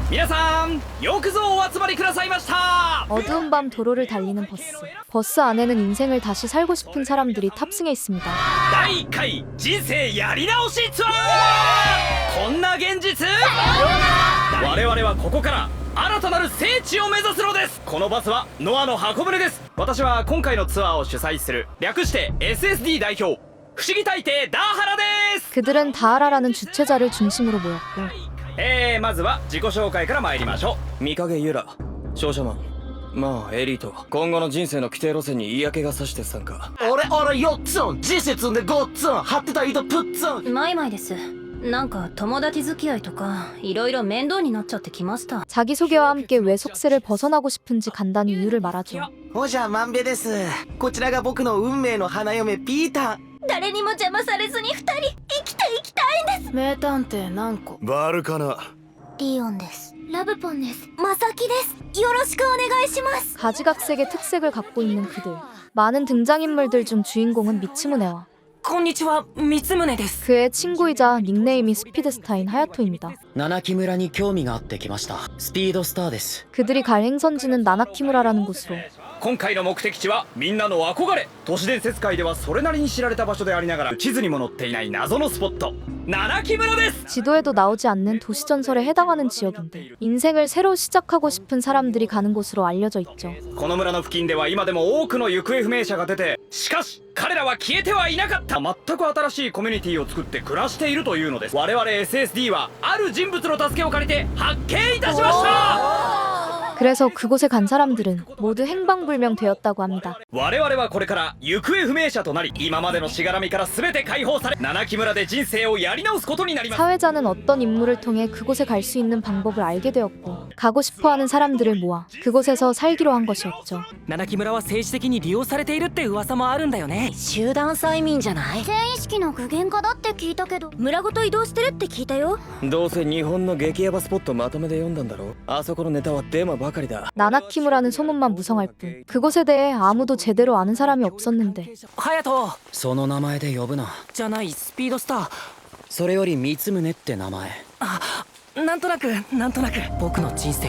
皆さんよくぞお集まりくださいました。 어두운 밤 도로를 달리는 버스. 버스 안에는 인생을 다시 살고 싶은 사람들이 탑승해 있습니다. 第1回人生やり直しツアー。こんな現実。我々はここから新たなる聖地を目指すのです。このバスはノアの箱舟です。私は今回のツアーを主催する略して SSD 代表不思議大帝ダーハラです。 그들은 다하라라는 주최자를 중심으로 모였고 まずは自己紹介から参りましょう。三影ユラ、商社マン、まあエリート。今後の人生の規定路線に嫌気がさして参加。俺4つん、次節で5つん、張ってた糸プッツン。マイマイです。なんか友達付き合いとかいろいろ面倒になっちゃってきました。 자기소개와 함께 왜 속세를 벗어나고 싶은지 간단히 이유를 말하죠. ほじゃまんべです。こちらが僕の運命の花嫁ピーター。誰にも邪魔されずに2人生きていきたいんです。名探偵何個？バルカナ。リオンです。ラブポンです。マサキです。よろしくお願いします。 가지각색의 특색을 갖고 있는 그들. 많은 등장인물들 중 주인공은 미츠무네와 こんにちは、三宗です。 그의 친구이자 닉네임이 스피드스타인 하야토입니다. 七木村に興味があってきました。スピードスターです。 그들이 갈 행선지는 나나키무라라는 곳으로. 今回の目的地はみんなの憧れ、都市伝説界ではそれなりに知られた場所でありながら地図にも載っていない謎のスポット、七木村です。 지도에도 나오지 않는 도시전설에 해당하는 지역인데 인생을 새로 시작하고 싶은 사람들이 가는 곳으로 알려져 있죠. この村の付近では今でも多くの行方不明者が出て、しかし彼らは消えてはいなかった。全く新しいコミュニティを作って暮らしているというのです。我々 SSD はある人物の助けを借りて発見いたしました。 그래서 그곳에 간 사람들은 모두 행방불명되었다고 합니다. 我々はこれから行方不明者となり、今までのしがらみから全て解放され、七木村で人生をやり直すことになります。 사회자는 어떤 인물을 통해 그곳에 갈 수 있는 방법을 알게 되었고 가고 싶어하는 사람들을 모아 그곳에서 살기로 한 것이었죠. 七木村は政治的に利用されているって噂もあるんだよね。集団催眠じゃない？性意識の具現化だって聞いたけど、村ごと移動してるって聞いたよ。どうせ日本の激ヤバスポットまとめで読んだんだろ。あそこのネタはデマばかりだ。 나나키무라는 소문만 무성할 뿐 그곳에 대해 아무도 제대로 아는 사람이 없었는데 隼人その名前で呼ぶな。じゃない、スピードスター。それより三宗って名前。なんとなく僕の人生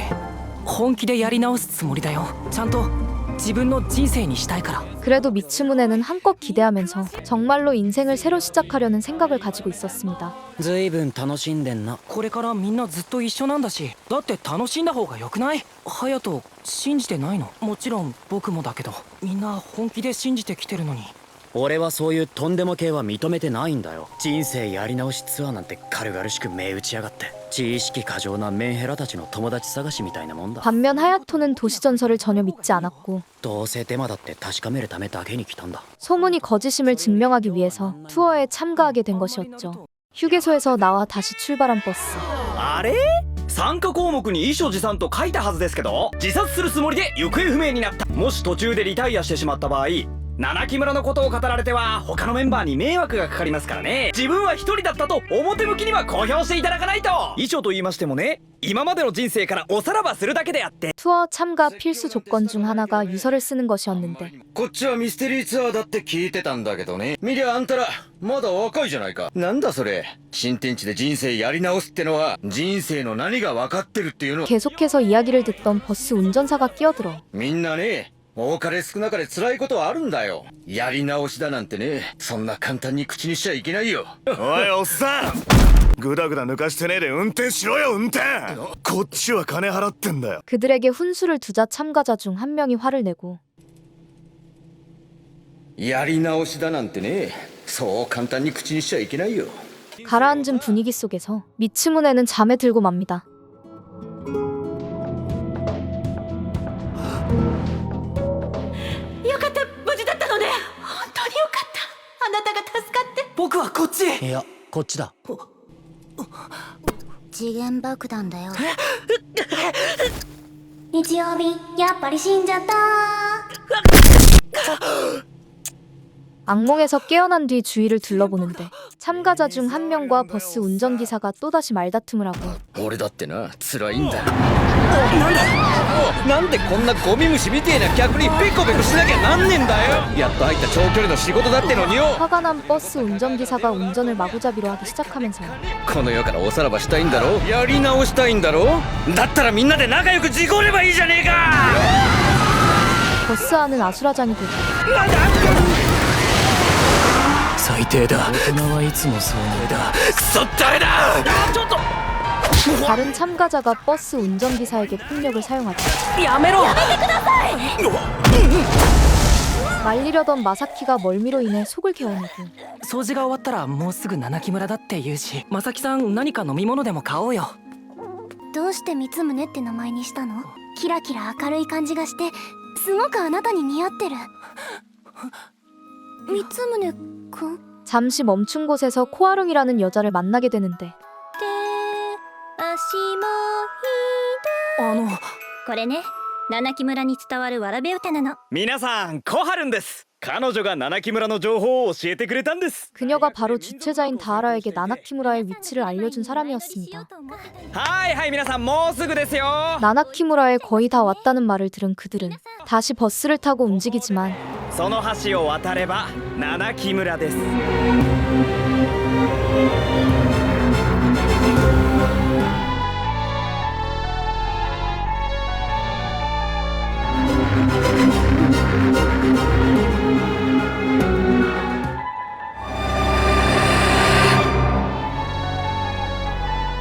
本気でやり直すつもりだよ。ちゃんと自分の人生にしたいから。 그래도 미츠무네는 한껏 기대하면서 정말로 인생을 새로 시작하려는 생각을 가지고 있었습니다. ずいぶん楽しんでんな。これからみんなずっと一緒なんだし、だって楽しんだ方がよくない？隼人信じてないの？もちろん僕もだけど、みんな本気で信じてきてるのに。俺はそういうとんでも系は認めてないんだよ。人生やり直しツアーなんて軽々しく銘打ちやがって。知識過剰なメンヘラたちの友達探しみたいなもんだ。 반면 하야토는 도시전설을 전혀 믿지 않았고 どうせデマだって確かめるためだけに来たんだ。 소문이 거짓임을 증명하기 위해서 투어에 참가하게 된 것이었죠. 휴게소에서 나와 다시 출발한 버스. あれ？参加項目に遺書持参と書いたはずですけど、自殺するつもりで行方不明になった。もし途中でリタイアしてしまった場合、七木村のことを語られては他のメンバーに迷惑がかかりますからね。自分は一人だったと表向きには公表していただかないと。遺書と言いましてもね、今までの人生からおさらばするだけであって。 투어 참가 필수 조건 중 하나가 유서를 쓰는 것이었는데 こっちはミステリーツアーだって聞いてたんだけどね。見りゃあんたらまだ若いじゃないか。なんだそれ。新天地で人生やり直すってのは人生の何が分かってるっていうの。 계속해서 이야기를 듣던 버스 운전사가 끼어들어 みんなね、多かれ少なかれ辛いことはあるんだよ。やり直しだなんてね、そんな簡単に口にしちゃいけないよ。おいおっさん、グダグダ抜かしてねえで運転しろよ運転。こっちは金払ってんだよ。 그들에게 훈수를 두자 참가자 중 한 명이 화를 내고 やり直しだなんてね、そう簡単に口にしちゃいけないよ。 가라앉은 분위기 속에서 미츠무네는 잠에 들고 맙니다. よかった、無事だったのね。本当によかった。あなたが助かって。僕はこっち。いや、こっちだ。次元爆弾だよ。日曜日やっぱり死んじゃった。 악몽에서 깨어난 뒤 주위를 둘러보는데 참가자 중 한 명과 버스 운전기사가 또다시 말다툼을 하고 俺だってな辛いんだなんでこんなゴミ虫みてえな客にペコペコしなきゃなんねえんだよやっと入った長距離の仕事だってのによ 화가 난 버스 운전기사가 운전을 마구잡이로 하기 시작하면서 この世からおさらばしたいんだろやり直したいんだろだったらみんなで仲良く事故ればいいじゃねえか 버스 안은 아수라장이 되고 最低だ大人はいつもそうなんだクソ誰だちょっと 다른 참가자가 버스 운전기사에게 폭력을 사용하죠. やめろ 말리려던 마사키가 멀미로 인해 속을 개어내고 掃除が終わったらもうすぐ七木村だって言うしまさきさん何か飲み物でも買おうよどうして三宗って名前にしたの？キラキラ明るい感じがしてすごくあなたに似合ってる。三宗くん？ 잠시 멈춘 곳에서 코아룽이라는 여자를 만나게 되는데 あのこれね、七木村に伝わるわらべ歌なの。皆さんコハルンです。彼女が七木村の情報を教えてくれたんです。 그녀가 바로 주최자인 다하라에게 나나키무라의 위치를 알려준 사람이었습니다. はいはい皆さんもうすぐですよ。 나나키무라에 거의 다 왔다는 말을 들은 그들은 다시 버스를 타고 움직이지만 その橋を渡れば七木村です。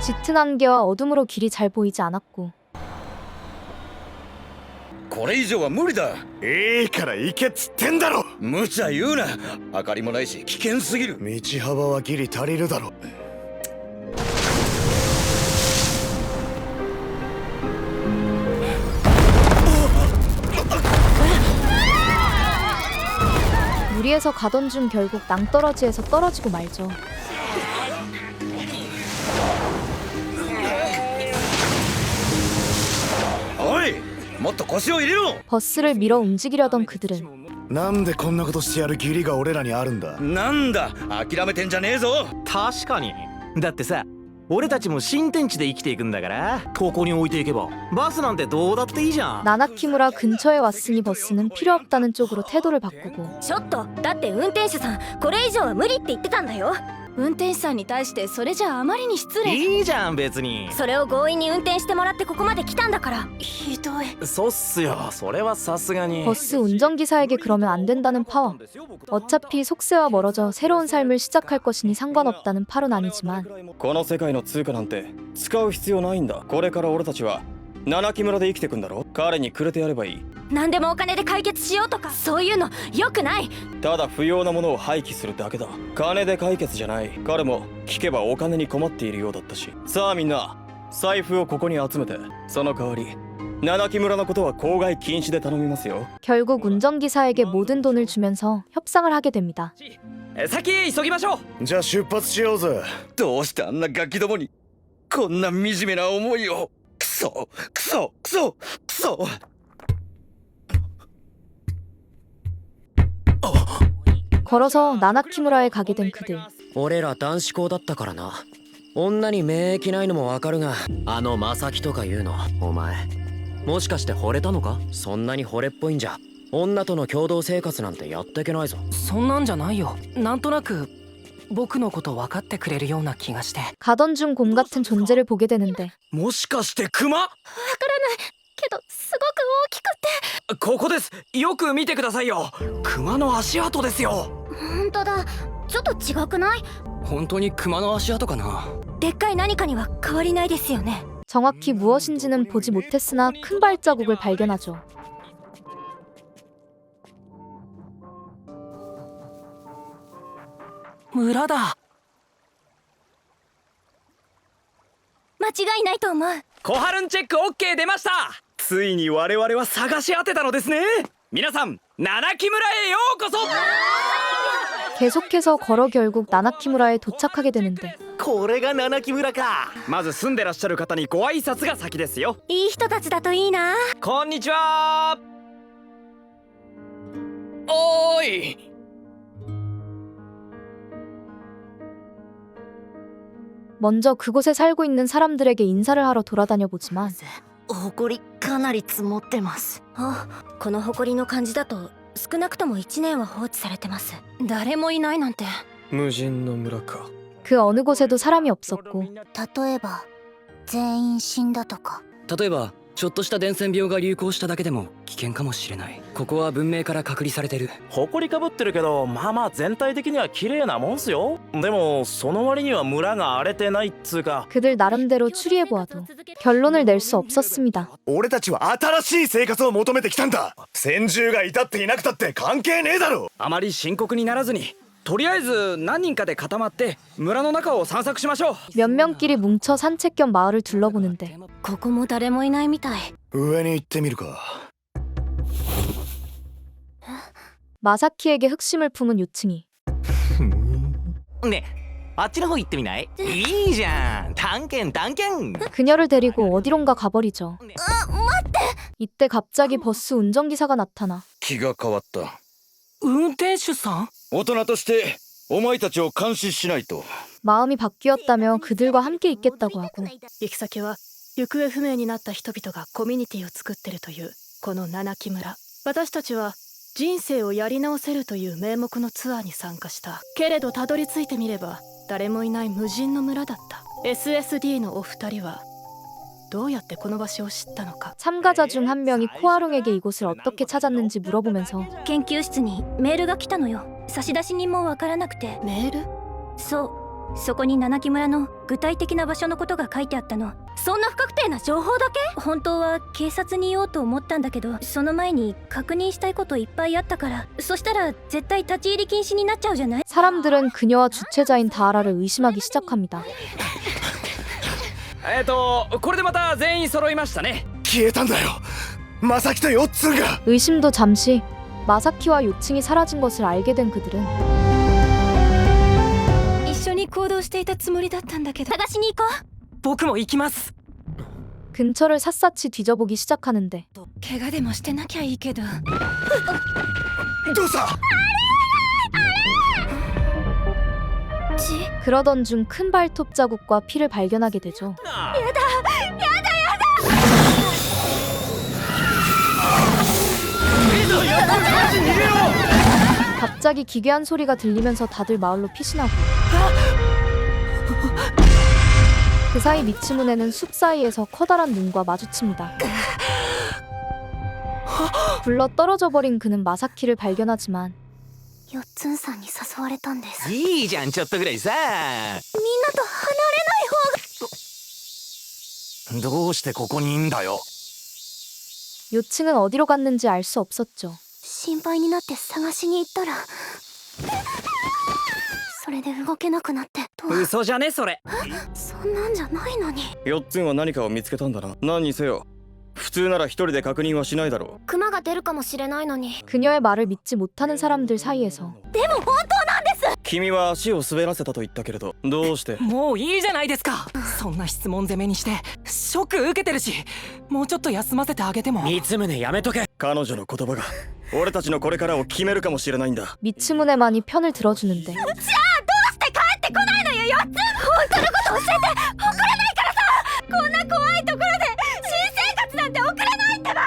짙은 안개와 어둠으로 길이 잘 보이지 않았고 これ以上は無理だいいから行けっつってんだろ無茶言うな明かりもないし危険すぎる道幅はギリ足りるだろ 무리해서 가던 중 결국 낭떠러지에서 떨어지고 말죠. おいもっと腰を入れろ 버스를 밀어 움직이려던 그들은 なんでこんなことしてやる義理が俺らにあるんだなんだ諦めてんじゃねえぞ確かにだってさ俺たちも新天地で生きていくんだからここに置いていけばバスなんてどうだっていいじゃん 나나키무라 근처에 왔으니 버스는 필요 없다는 쪽으로 태도를 바꾸고 ちょっと、だって運転手さんこれ以上は無理って言ってたんだよ。運転手さんに対してそれじゃあまりに失礼。いいじゃん別にそれを強引に運転してもらってここまで来たんだから。ひどい。そうっすよそれはさすがに 버스 운전기사에게 그러면 안 된다는 파워. 어차피 속세와 멀어져 새로운 삶을 시작할 것이니 상관없다는 팔은 아니지만 この世界の通貨なんて使う必要ないんだ。これから俺たちは七木村で生きてくんだろ。彼にくれてやればいい。何でもお金で解決しようとかそういうの良くない。ただ不要なものを廃棄するだけだ。金で解決じゃない。彼も聞けばお金に困っているようだったし。さあみんな財布をここに集めて、その代わり七木村のことは口外禁止で頼みますよ。 결국 운전기사에게 모든 돈을 주면서 협상을 하게 됩니다. 先へ急ぎましょう。じゃあ出発しようぜどうしてあんなガキどもにこんな惨めな思いをクソクソクソクソ 걸어서 나나키무라에 가게 된 그들. 俺ら男子校だったからな女に免疫ないのもわかるがあのマサキとかいうのお前もしかして惚れたのかそんなに惚れっぽいんじゃ女との共同生活なんてやってけないぞそんなんじゃないよなんとなく僕のこと分かってくれるような気がして 가던 중 곰 같은 존재를 보게 되는데 もしかしてクマ？けどすごく大きくて。ここです。よく見てくださいよ。クマの足跡ですよ。本当だ。ちょっと違くない？本当に熊の足跡かなでっかい何かには変わりないですよね。 정확히 무엇인지는 보지 못했으나 큰 발자국을 발견하죠.村だ間違いないと思う。コハルンチェック OK 出ました。ついに我々は探し当てたのですね。皆さん七木村へようこそ。 계속해서 걸어 결국 나나키무라에 도착하게 되는데 これが七木村かまず住んでらっしゃる方にご挨拶が先ですよ。いい人たちだといいな。こんにちは。おーい 먼저 그곳에 살고 있는 사람들에게 인사를 하러 돌아다녀 보지만 埃かなり積もってます。あ、この埃の感じだと少なくとも1年は放置されてます。誰もいないなんて。無人の村か。 그 어느 곳에도 사람이 없었고 例えば全員死んだとか。例えばちょっとした伝染病が流行しただけでも危険かもしれない。ここは文明から隔離されてる。埃かぶってるけど、まあまあ全体的には綺麗なもんすよ。でもその割には村が荒れてないっつうか。 그들 나름대로 추리해보아도 결론을 낼 수 없었습니다. 俺たちは新しい生活を求めてきたんだ。先住がいたっていなくたって関係ねえだろ。あまり深刻にならずにとりあえず何人かで固まって村の中を散策しましょう。 몇 명끼리 뭉쳐 산책 겸 마을을 둘러보는데 ここも誰もいないみたい。上に行ってみるか。 마사키에게 흑심을 품은 요층이 ね、あっちの方行ってみない？いいじゃん。探検探検。 그녀를 데리고 어디론가 가버리죠. 이때 갑자기 버스 운전기사가 나타나 気が変わった。運転手さん？大人としてお前たちを監視しないと。 마음이 바뀌었다며 그들과 함께 있겠다고 하고 行き先は行方不明になった人々がコミュニティを作ってるというこの七木村。私たちは人生をやり直せるという名目のツアーに参加した。けれどたどり着いてみれば誰もいない無人の村だった。 SSD のお二人はどうやってこの場所を知ったのか。 참가자 중 한 명이 코아롱에게 이곳을 어떻게 찾았는지 물어보면서 研究室にメールが来たのよ。差出人もわからなくて。メール？そう、そこに七木村の具体的な場所のことが書いてあったの。そんな不確定な情報だけ？本当は警察に言おうと思ったんだけど、その前に確認したいこといっぱいあったから。そしたら絶対立ち入り禁止になっちゃうじゃない？ 사람들은 그녀와 주최자인 다하라를 의심하기 시작합니다. これでまた全員揃いましたね。消えたんだよ。まさきとよっつんが。 의심도 잠시 마사키와 요층이 사라진 것을 알게 된 그들은 一緒に行動していたつもりだったんだけど。探しに行こう。僕も行きます。 근처를 샅샅이 뒤져보기 시작하는데 怪我でもしてなきゃいいけど。どうした？ 그러던 중 큰 발톱 자국과 피를 발견하게 되죠. 갑자기 기괴한 소리가 들리면서 다들 마을로 피신하고 그 사이 미츠무네는 숲 사이에서 커다란 눈과 마주칩니다. 굴러 떨어져 버린 그는 마사키를 발견하지만 よっつんさんに誘われたんです。いいじゃん、ちょっとぐらいさ。みんなと離れない方が。どうしてここにいんだよ。 요층은 어디로 갔는지 알 수 없었죠. 心配になって探しに行ったらそれで動けなくなってと。嘘じゃねそれ。そんなんじゃないのに。よっつんは何かを見つけたんだな。何にせよ普通なら一人で確認はしないだろう。クマが出るかもしれないのに。 그녀의 말을 믿지 못하는 사람들 사이에서 でも本当なんです。君は足を滑らせたと言ったけれどどうして？もういいじゃないですか。そんな質問攻めにしてショック受けてるし、もうちょっと休ませてあげても。三宗やめとけ。彼女の言葉が俺たちのこれからを決めるかもしれないんだ。 미츠무네만이 편을 들어주는데 じゃあどうして帰ってこないのよ、よっつん。本当のこと教えて。送れないからさ。こんな怖いところで新生活なんて送れないってば。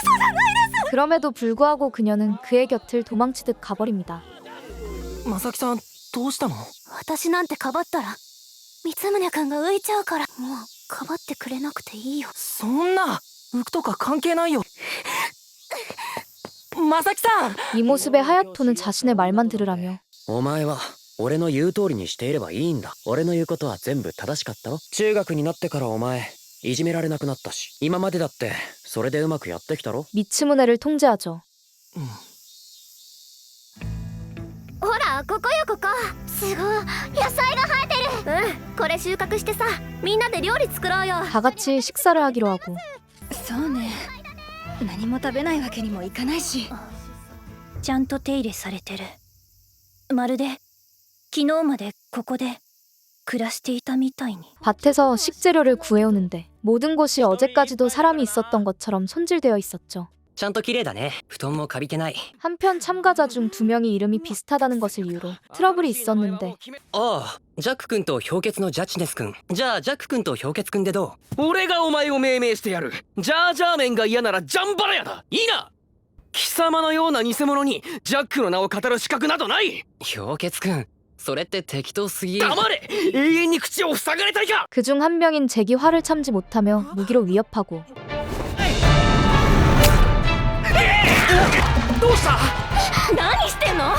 嘘じゃないです。 그럼에도 불구하고 그녀는 그의 곁을 도망치듯 가버립니다. まさきさんどうしたの？私なんてかばったら三宗くんが浮いちゃうから。もうかばってくれなくていいよ。そんな浮くとか関係ないよ。まさきさん。 이 모습에 하야토는 자신의 말만 들으라며 お前は俺の言う通りにしていればいいんだ。俺の言うことは全部正しかったろ。中学になってからお前いじめられなくなったし、今までだってそれでうまくやってきたろ。 미츠무네를 통제하죠. ほらここよここ。すごい野菜が生えてる。うん、これ収穫してさ、みんなで料理作ろうよ。 다 같이 식사를 하기로 하고 そうね。何も食べないわけにもいかないし。ちゃんと手入れされてる。まるで昨日までここで暮らしていたみたいに。 밭에서 식재료를 구해오는데 모든 곳이 어제까지도 사람이 있었던 것처럼 손질되어 있었죠. ちゃんと綺麗だね。布団もカビてない。 한편 참가자 중 2명이 이름이 비슷하다는 것을 이유로 트러블이 있었는데 ああ、ジャック君と氷結のジャッジネス君。じゃあジャック君と氷結君でどう？俺がお前を命名してやる。ジャージャー麺が嫌ならジャンバラヤだ。いいな。貴様のような偽物にジャックの名を語る資格などない。氷結君、それって適当すぎ。黙れ。永遠に口を塞がれたいか。 그중 한 명인 잭이 화를 참지 못하며 무기로 위협하고 どうした？何してんの？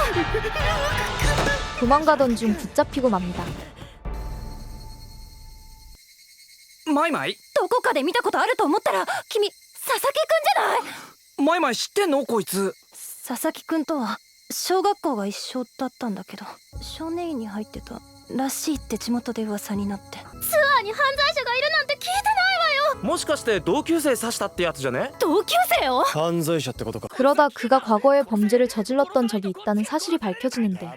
도망가던 중 붙잡히고 맙니다. マイマイ？どこかで見たことあると思ったら君佐々木くんじゃない？マイマイ知ってんのこいつ？佐々木くんとは小学校が一緒だったんだけど、少年院に入ってたらしいって地元で噂になって。ツアーに犯罪者がいるなんて聞いてないわよ。もしかして同級生刺したってやつじゃね？同級生を？犯罪者ってことか。 그러다 그가 과거에 범죄를 저질렀던 적이 있다는 사실이 밝혀지는데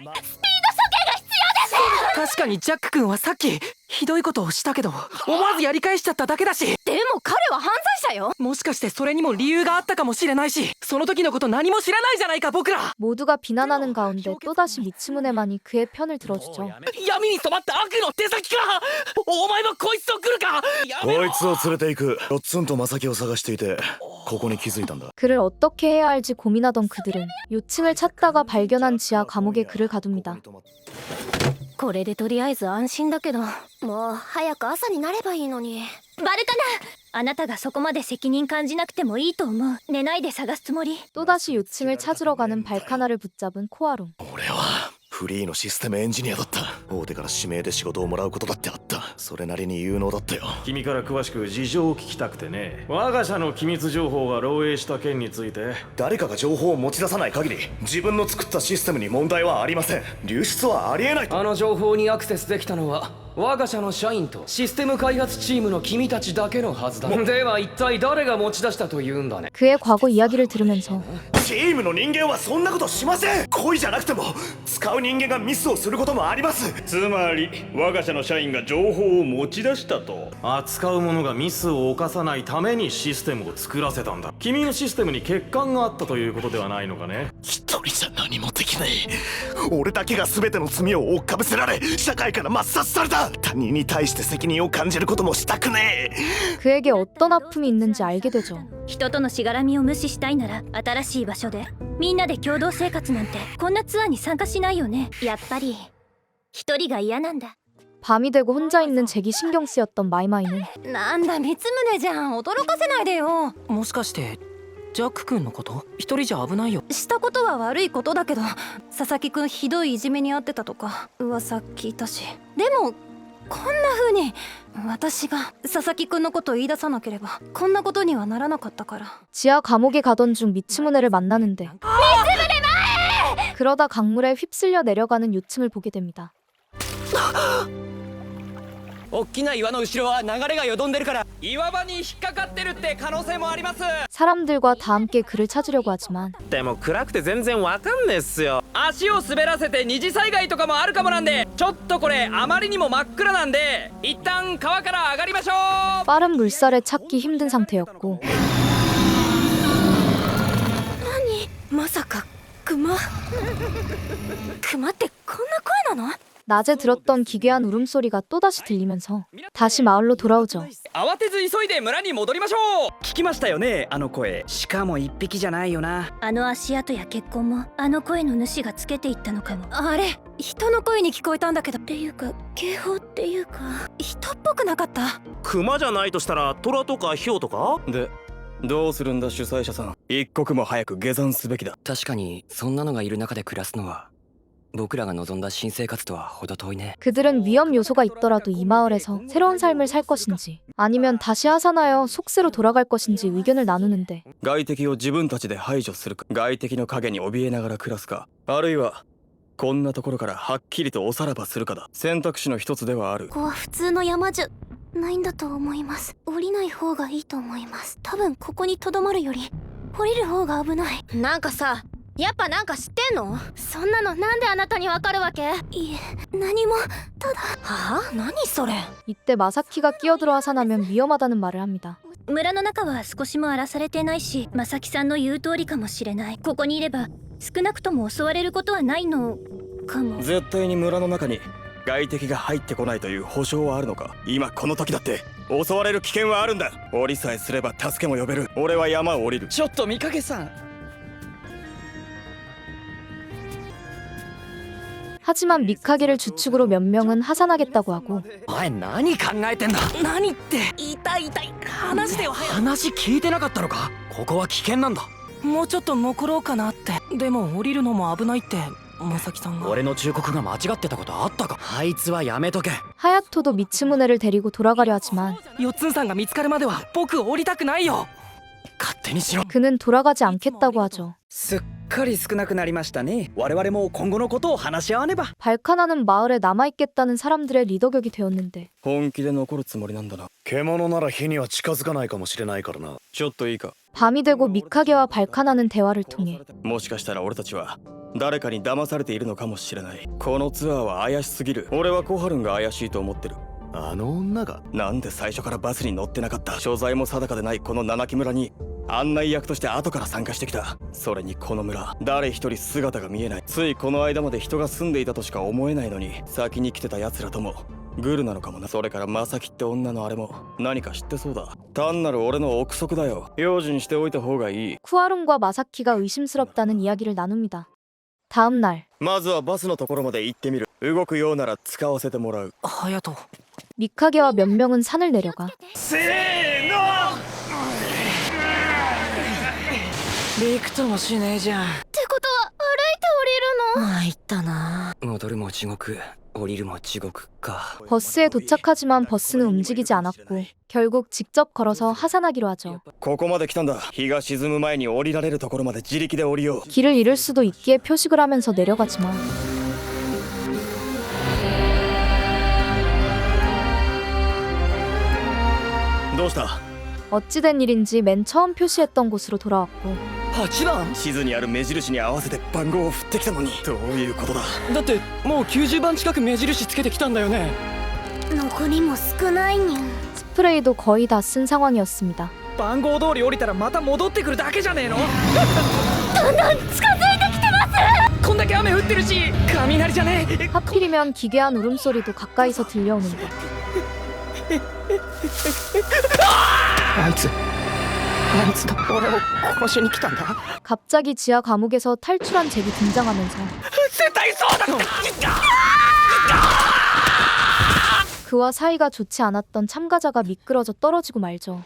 確かにジャック君はさっきひどいことをしたけど思わずやり返しちゃっただけだし。でも彼は犯罪者よ。もしかしてそれにも理由があったかもしれないし、その時のこと何も知らないじゃないか僕ら。 모두가 비난하는 가운데 또다시 미츠무네만이 그의 편을 들어주죠. 闇に染まった悪の手先か。お前もこいつと来るか。こいつを連れて行く。ロッツンとマサキを探していてここに気づいたんだ。 그를 어떻게 해야 할지 고민하던 그들은 요층을 찾다가 발견한 지하 감옥에 그를 가둡니다. これでとりあえず安心だけど、もう早く朝になればいいのに。バルカナ、あなたがそこまで責任感じなくてもいいと思う。寝ないで探すつもり。 또다시 요층을 찾으러 가는 발카나를 붙잡은 코아롱. 俺はフリーのシステムエンジニアだった。大手から指名で仕事をもらうことだってあった。それなりに有能だったよ。君から詳しく事情を聞きたくてね。我が社の機密情報が漏洩した件について。誰かが情報を持ち出さない限り自分の作ったシステムに問題はありません。流出はありえない。あの情報にアクセスできたのは我が社の社員とシステム開発チームの君たちだけのはずだ。では一体誰が持ち出したというんだね。 그의 과거 이야기를 들으면서 チームの人間はそんなことしません。故意じゃなくても使う人間がミスをすることもあります。つまり我が社の社員が情報を持ち出したと。扱う者がミスを犯さないためにシステムを作らせたんだ。君のシステムに欠陥があったということではないのかね。一人じゃ何もできない。俺だけが全ての罪を追っかぶせられ社会から抹殺された。他人に対して責任を感じることもしたくねえ。 그에게 어떤 아픔이 있는지 알게 되죠. 人とのしがらみを無視したいなら新しい場所でみんなで共同生活なんてこんなツアーに参加しないよね。やっぱり一人が嫌なんだ。 밤이 되고 혼자 있는 잭이 신경 쓰였던 마이마이는 なんだ三宗じゃん、驚かせないでよ。もしかしてジャック君のこと？一人じゃ危ないよ。したことは悪いことだけど、佐々木くんひどいいじめにあってたとか噂聞いたし。でもこんな風に私が佐々木くんのことを言い出さなければこんなことにはならなかったから。 지하 감옥에 가던 중 미츠무네를 만나는데 그러다 강물에 휩쓸려 내려가는 요층을 보게 됩니다. 大きな岩の後ろは流れがよどんでるから岩場に引っかかってるって可能性もあります。 사람들과 다 함께 그를 찾으려고 하지만 でも暗くて全然わかんねえっすよ。足を滑らせて二次災害とかもあるかもなんで、ちょっとこれあまりにも真っ暗なんで一旦川から上がりましょう。 빠른 물살에 찾기 힘든 상태였고 まさかクマってこんな声なの？ 낮에 들었던 기괴한 울음소리가 또다시 들리면서 다시 마을로 돌아오죠. 慌てず急いで村に戻りましょう。聞きましたよね、あの声。しかも一匹じゃないよな。あの足跡や血痕もあの声の主がつけていったのかも。あれ人の声に聞こえたんだけど、っていうか警報っていうか人っぽくなかった？クマじゃないとしたらトラとかヒョウとかでどうするんだ主催者さん。一刻も早く下山すべきだ。確かにそんなのがいる中で暮らすのは僕らが望んだ新生活とは程遠いね。 그들은 위험 요소가 있더라도 이 마을에서 새로운 삶을 살 것인지 아니면 다시 하사나여 속세로 돌아갈 것인지 의견을 나누는데 外敵を自分たちで排除するか、外敵の影に怯えながら暮らすか、あるいはこんなところからはっきりとおさらばするかだ。選択肢の一つではある。ここは普通の山じゃないんだと思います。降りない方がいいと思います。多分ここにとどまるより降りる方が危ない。なんかさ、やっぱなんか知ってんの？そんなのなんであなたにわかるわけ？いえ、何も。ただ。はあ？何それ？ 이때 마사키가 끼어들어 하산하면 위험하다는 말을 합니다. 村の中は少しも荒らされてないし、正木さんの言う通りかもしれない。ここにいれば少なくとも襲われることはないのかも。絶対に村の中に外敵が入ってこないという保証はあるのか？今この時だって襲われる危険はあるんだ。降りさえすれば助けも呼べる。俺は山を降りる。ちょっと見かけさん。 하지만 미카게를 주축으로 몇 명은 하산하겠다고 하고 お前何考えてんだ。何って痛い痛い。話してよ。話聞いてなかったのか？ここは危険なんだ。もうちょっと残ろうかなって。でも降りるのも危ないって正木さんが。俺の忠告が間違ってたことあったか？あいつはやめとけ。 하야토도 미츠무네를 데리고 돌아가려 하지만 四つんさんが見つかるまでは僕降りたくないよ。勝手にしろ。 그는 돌아가지 않겠다고 하죠. すっかり少なくなりましたね。我々も今後のことを話し合わねば。 발카나는 마을에 남아있겠다는 사람들의 리더격이 되었는데 本気で残るつもりなんだな。獣なら火には近づかないかもしれないからな。ちょっといいか。 밤이 되고 미카게와 발카나는 대화를 통해 もしかしたら俺たちは誰かに騙されているのかもしれない。このツアーは怪しすぎる。俺はコハルンが怪しいと思ってる。あの女がなんで最初からバスに乗ってなかった？所在も定かでないこの七木村に案内役として後から参加してきた。それにこの村、誰一人姿が見えない。ついこの間まで人が住んでいたとしか思えないのに、先に来てた奴らともグルなのかもな。それから正木って女のあれも何か知ってそうだ。単なる俺の憶測だよ。用心しておいた方がいい。 쿠아룬과 마사키가 의심스럽다는 이야기를 나눕니다. 다음 날 まずはバスのところまで行ってみる。動くようなら使わせてもらう。隼人。 미카게와 몇 명은 산을 내려가 せーの。びくともしねえじゃん。ってことは歩いて降りるの？参ったな。戻るも地獄、降りるも地獄か。 버스에 도착하지만 버스는 움직이지 않았고 결국 직접 걸어서 하산하기로 하죠. ここまで来たんだ。日が沈む前に降りられるところまで自力で降りよう。 길을 잃을 수도 있기에 표식을 하면서 내려가지만 どうした？ 어찌된 일인지 맨 처음 표시했던 곳으로 돌아왔고 8番？地図にある目印に合わせて番号を振ってきたのにどういうことだ？だってもう90番近く目印つけてきたんだよね。残りも少ないにゃ。 스프레이도 거의 다 쓴 상황이었습니다. 番号通り降りたらまた戻ってくるだけじゃねえの？どんどん近づいてきてます。こんだけ雨降ってるし雷じゃねえ。 하필이면 기괴한 울음소리도 가까이서 들려오는데 あいつだ。俺を殺しに来たんだ。 갑자기 지하 감옥에서 탈출한 잭이 등장하면서 絶対そうだろ。 그와 사이가 좋지 않았던 참가자가 미끄러져 떨어지고 말죠.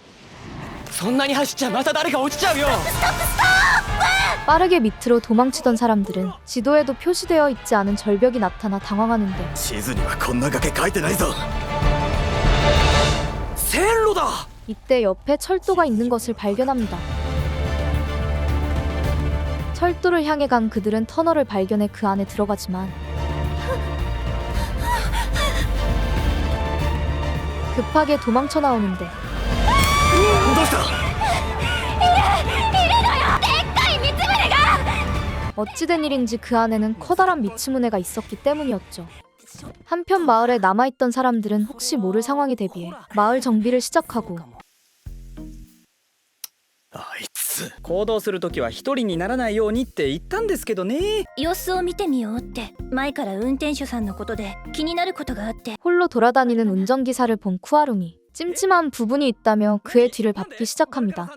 そんなに走っちゃまた誰か落ちちゃうよ。 빠르게 밑으로 도망치던 사람들은 지도에도 표시되어 있지 않은 절벽이 나타나 당황하는데 地図にはこんな崖書いてないぞ。線路だ。 이때 옆에 철도가 있는 것을 발견합니다. 철도를 향해 간 그들은 터널을 발견해 그 안에 들어가지만 급하게 도망쳐 나오는데 どうした？ 어찌된 일인지 그 안에는 커다란 미츠무네가 있었기 때문이었죠. 한편 마을에 남아있던 사람들은 혹시 모를 상황에 대비해 마을 정비를 시작하고 あいつ行動するときは一人にならないようにって言ったんですけどね。様子を見てみようって。前から運転手さんのことで気になることがあって。 홀로 돌아다니는 운전기사를 본 쿠아룽이 찜찜한 부분이 있다며 그의 뒤를 밟기 시작합니다.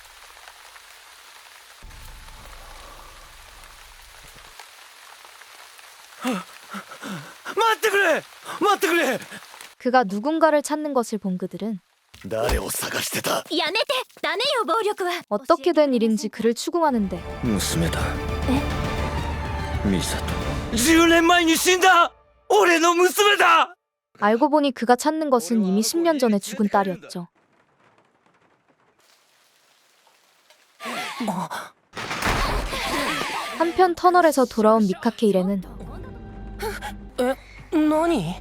그가 누군가를 찾는 것을 본 그들은 誰を探してた？やめて。ダメよ暴力は。 어떻게 된 일인지 그를 추궁하는데 娘だ。ミサト。 10年前に死んだ俺の娘だ。 알고 보니 그가 찾는 것은 이미 10년 전에 죽은 딸이었죠. 한편 터널에서 돌아온 미카케 이레는 何？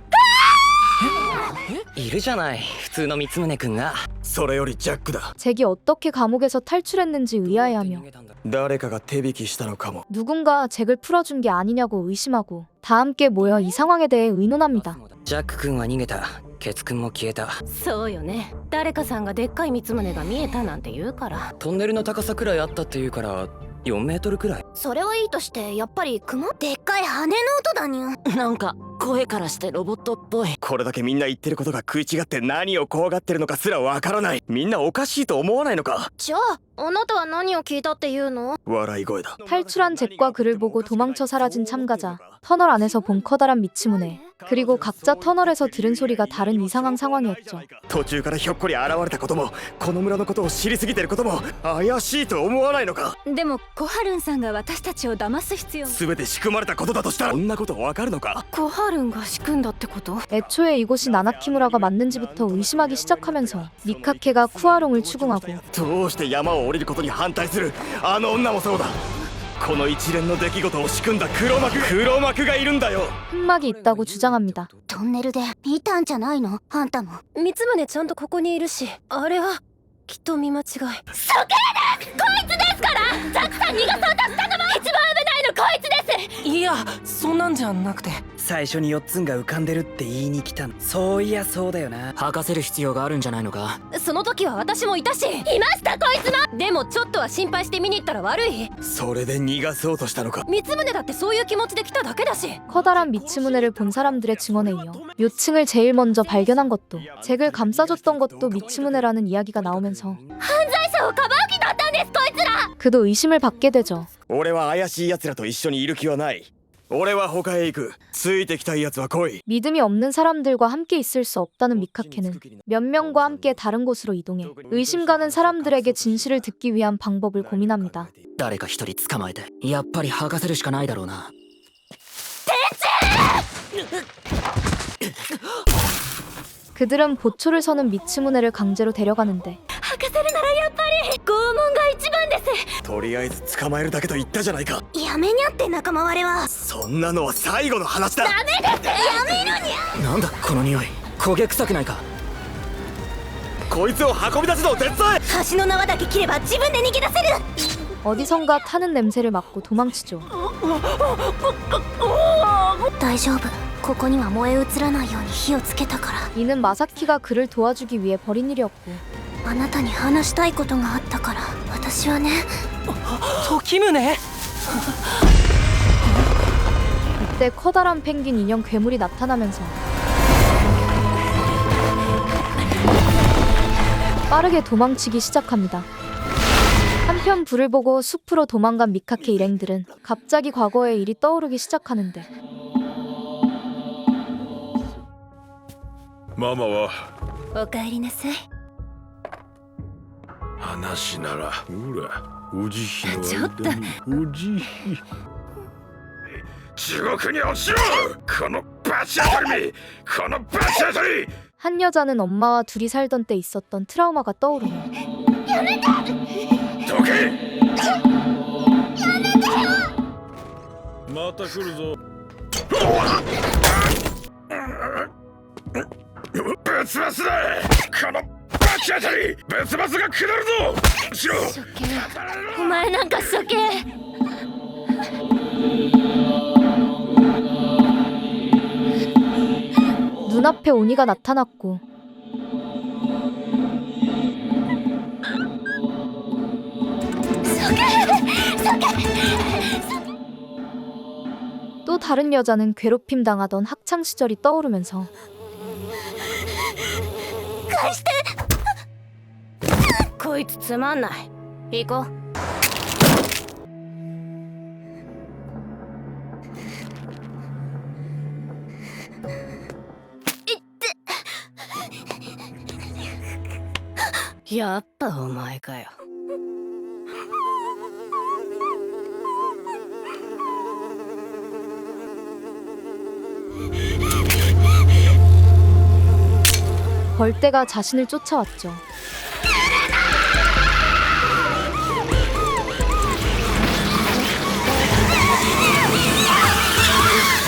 いるじゃない普通の光宗くんが。それよりジャックだ。 잭이 어떻게 감옥에서 탈출했는지 의아해하며 誰かが手引きしたのかも。 누군가 잭을 풀어준 게 아니냐고 의심하고 다 함께 모여 이 상황에 대해 의논합니다. ジャック君は逃げた。ケツ君も消えた。そうよね。誰かさんがでっかい三つ胸が見えたなんて言うから。トンネルの高さくらいあったっていうから4メートルくらい。それはいいとしてやっぱり雲でっかい羽の音だにゅ。なんか声からしてロボットっぽい。これだけみんな言ってることが食い違って何を怖がってるのかすらわからない。みんなおかしいと思わないのか。じゃああなたは何を聞いたっていうの？笑い声だ。 탈출한 잭과 그를 보고 도망쳐 사라진 참가자, 터널 안에서 본 커다란 미치무네, 그리고 각자 터널에서 들은 소리가 다른 이상한 상황이었죠. 途中からひょっこり現れたこともこの村のことを知りすぎてることも怪しいと思わないのか。でもコハルンさんが私たちを騙す必要。全て仕組まれたことだとしたらそんなことわかるのか。コハルンが仕組んだってこと？ 애초에 이곳이 나나키무라가 맞는지부터 의심하기 시작하면서 미카케가 쿠아롱을 추궁하고 どうして山を降りることに反対する。あの女もそうだ。この一連の出来事を仕組んだ黒幕がいるんだよ。 흑막이 있다고 주장합니다. トンネルで見たんじゃないの？あんたも。三つ胸ちゃんとここにいるし、あれはきっと見間違い。そけでこいつですから。ザックさん逃がそうとしたのも一番危ないのこいつです。いやそんなんじゃなくて、最初に4つんが浮かんでるって言いに来たの。そういやそうだよな。吐かせる必要があるんじゃないのか。その時は私もいたし。いましたこいつも。でもちょっとは心配して見に行ったら悪い。それで逃がそうとしたのか。三つ胸だってそういう気持ちで来ただけだし。 커다란 미치무네를 본 사람들의 증언에 이어 요층을 제일 먼저 발견한 것도 잭을 감싸줬던 것도 미치무네라는 이야기가 나오면서 犯罪者をかばう気だったんですこいつら。 그도 의심을 받게 되죠. 俺は怪しい奴らと一緒にいる気はない。俺は他へ行く。ついてきたい奴は来い。 믿음이 없는 사람들과 함께 있을 수 없다는 미카케는 몇 명과 함께 다른 곳으로 이동해 의심 가는 사람들에게 진실을 듣기 위한 방법을 고민합니다. 誰か一人捕まえてやっぱり吐かせるしかないだろうな。 그들은 보초를 서는 미츠무네를 강제로 데려가는데 吐かせるならやっぱり拷問が一番です。とりあえず捕まえるだけと言ったじゃないか。やめにゃって仲間割れは。そんなのは最後の話だ。ダメです。やめろにゃ。なんだこの匂い。焦げ臭くないか。こいつを運び出すのを手伝え。橋の縄だけ切れば自分で逃げ出せる。 어디선가 타는 냄새를 맡고 도망치죠. 大丈夫。ここには燃え移らないように火をつけたから。 이는 마사키가 그를 도와주기 위해 벌인 일이었고 あなたに話したいことがあったから。私はね。時宗。 이때 커다란 펭귄 인형 괴물이 나타나면서 빠르게 도망치기 시작합니다. 한편 불을 보고 숲으로 도망간 미카케 일행들은 갑자기 과거의 일이 떠오르기 시작하는데 ママはおかえりなさい。話ならほらお慈悲のちょっと間にお慈悲。地獄に落ちろこのバチ当たりめ。このバチ当たり。 한 여자는 엄마와 둘이 살던 때 있었던 트라우마가 떠오르며 どけ。また来るぞ。ぶつばすだ。このバチ当たり。ぶつばすが下るぞ。しろ。お前なんか処刑。 눈앞에 오니가 나타났고 또 다른 여자는 괴롭힘 당하던 학창 시절이 떠오르면서 返して。こいつつまんない。行こう。 やっぱお前かよ。 벌떼가 자신을 쫓아왔죠.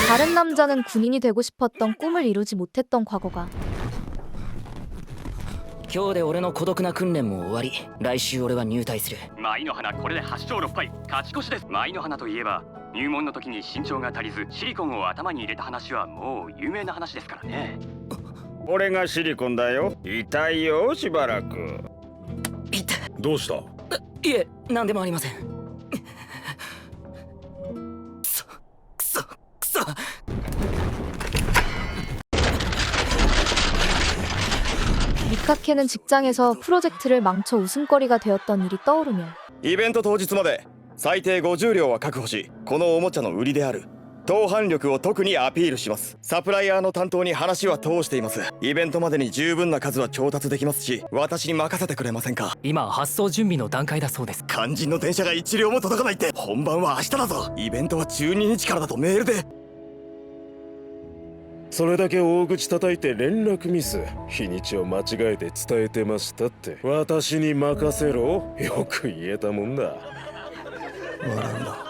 다른 남자는 군인이 되고 싶었던 꿈을 이루지 못했던 과거가 今日で俺の孤独な訓練も終わり、来週俺は入隊する。舞の花これで8勝6敗勝ち越しです。舞の花といえば入門の時に身長が足りずシリコンを頭に入れた話はもう有名な話ですからね。俺がシリコンだよ。痛いよしばらく。どうした？いえ、何でもありません。くそ미카케는 직장에서 프로젝트를 망쳐 웃음거리가 되었던 일이 떠오르며 イベント当日まで最低50両は確保し、このおもちゃの売りである盗犯力を特にアピールします。サプライヤーの担当に話は通しています。イベントまでに十分な数は調達できますし、私に任せてくれませんか？今発送準備の段階だそうです。肝心の電車が1両も届かないって。本番は明日だぞ。イベントは12日からだとメールで。それだけ大口叩いて連絡ミス、日にちを間違えて伝えてましたって。私に任せろ。よく言えたもんだ。笑うな。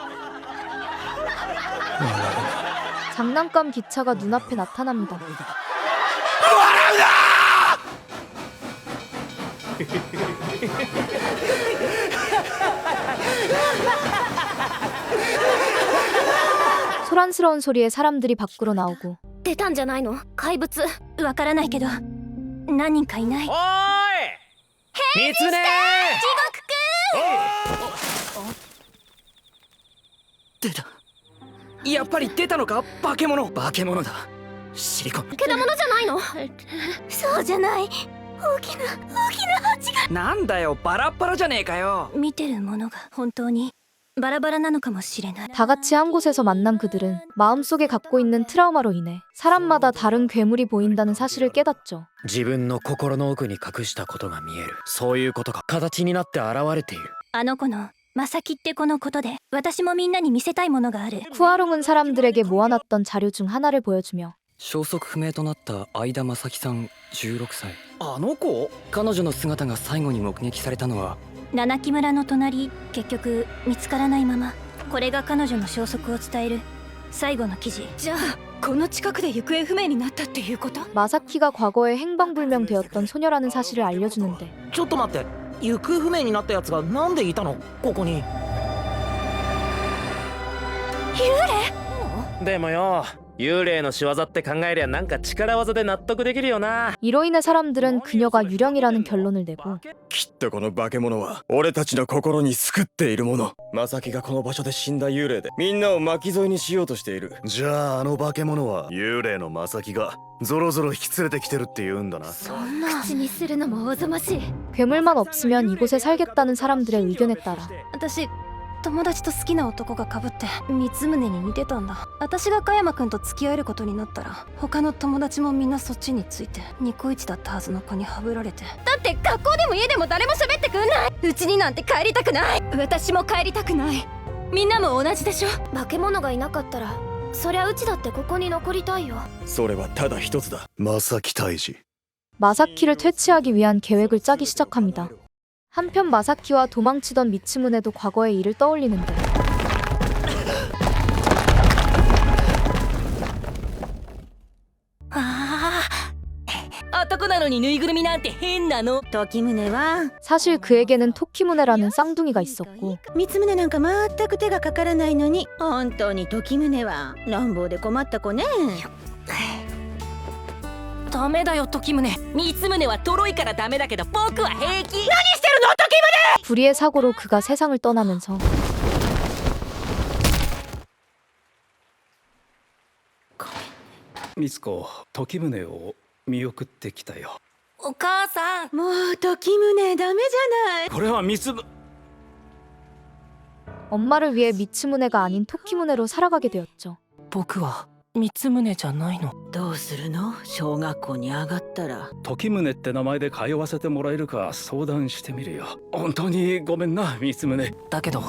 장난감 기차가 눈앞에 나타납니다. 소란스러운 소리에 사람들이 밖으로 나오고 出たんじゃないの？怪物。わからないけど何人かいない？おーい三つね出た。やっぱり出たのか？化け物。化け物だ。シリコン。けだものじゃないの？そうじゃない。大きな蜂が。なんだよバラッバラじゃねえかよ。見てるものが本当にバラバラなのかもしれない。 다 같이 한 곳에서 만난 그들은 마음속에 갖고 있는 트라우마로 인해 사람마다 다른 괴물이 보인다는 사실을 깨닫죠. 自分の心の奥に隠したことが見える。そういうことが形になって現れている。あの子のマサキって子のことで私もみんなに見せたいものがある。 쿠아롱은 사람들에게 모아놨던 자료 중 하나를 보여주며 消息不明となった相田正樹さん16歳。あの子？彼女の姿が最後に目撃されたのは七木村の隣。結局見つからないまま。これが彼女の消息を伝える最後の記事。じゃあこの近くで行方不明になったっていうこと？ 마사키가 과거에 행방불명되었던 소녀라는 사실을 알려주는데 ちょっと待って、行方不明になったやつがなんでいたのここに？幽霊？でもよ、幽霊の仕業って考えりゃなんか力技で納得できるよな。 이로 인해 사람들은 그녀가 유령이라는 결론을 내고 きっとこの化け物は俺たちの心に救っているもの。マサキがこの場所で死んだ幽霊でみんなを巻き添えにしようとしている。じゃあ化け物は幽霊のマサキがゾロゾロ引き連れてきてるって言うんだな。そんな口にするのもおぞましい。 괴물만 없으면 이곳에 살겠다는 사람들의 의견에 따라 私友達と好きな男がかぶって三宗に似てたんだ。私が加山くんと付き合えることになったら他の友達もみんなそっちについてニコイチだったはずの子にはぶられて。だって学校でも家でも誰も喋ってくんない。うちになんて帰りたくない。私も帰りたくない。みんなも同じでしょ。化け物がいなかったらそりゃうちだってここに残りたいよ。それはただ一つだ。マサキ退治。 마사키를 퇴치하기 위한 계획을 짜기 시작합니다. 한편 마사키와 도망치던 미츠무네도 과거의 일을 떠올리는데 男なのにぬいぐるみなんて変なの。時宗は 사실 그에게는 토키무네라는 쌍둥이가 있었고 三宗なんか全く手がかからないのに、本当に時宗は乱暴で困った子ね。ダメだよ時宗。三宗はトロいからダメだけど僕は平気。何してるの時宗。 불의의 사고로 그가 세상을 떠나면서 みつこ、時宗を見送ってきたよ。お母さん、もう時宗ダメじゃない。これは三つ。 엄마를 위해 미츠무네가 아닌 토키무네로 살아가게 되었죠. 僕は三宗じゃないの？どうするの？小学校に上がったら。時宗って名前で通わせてもらえるか相談してみるよ。本当にごめんな三宗。だけど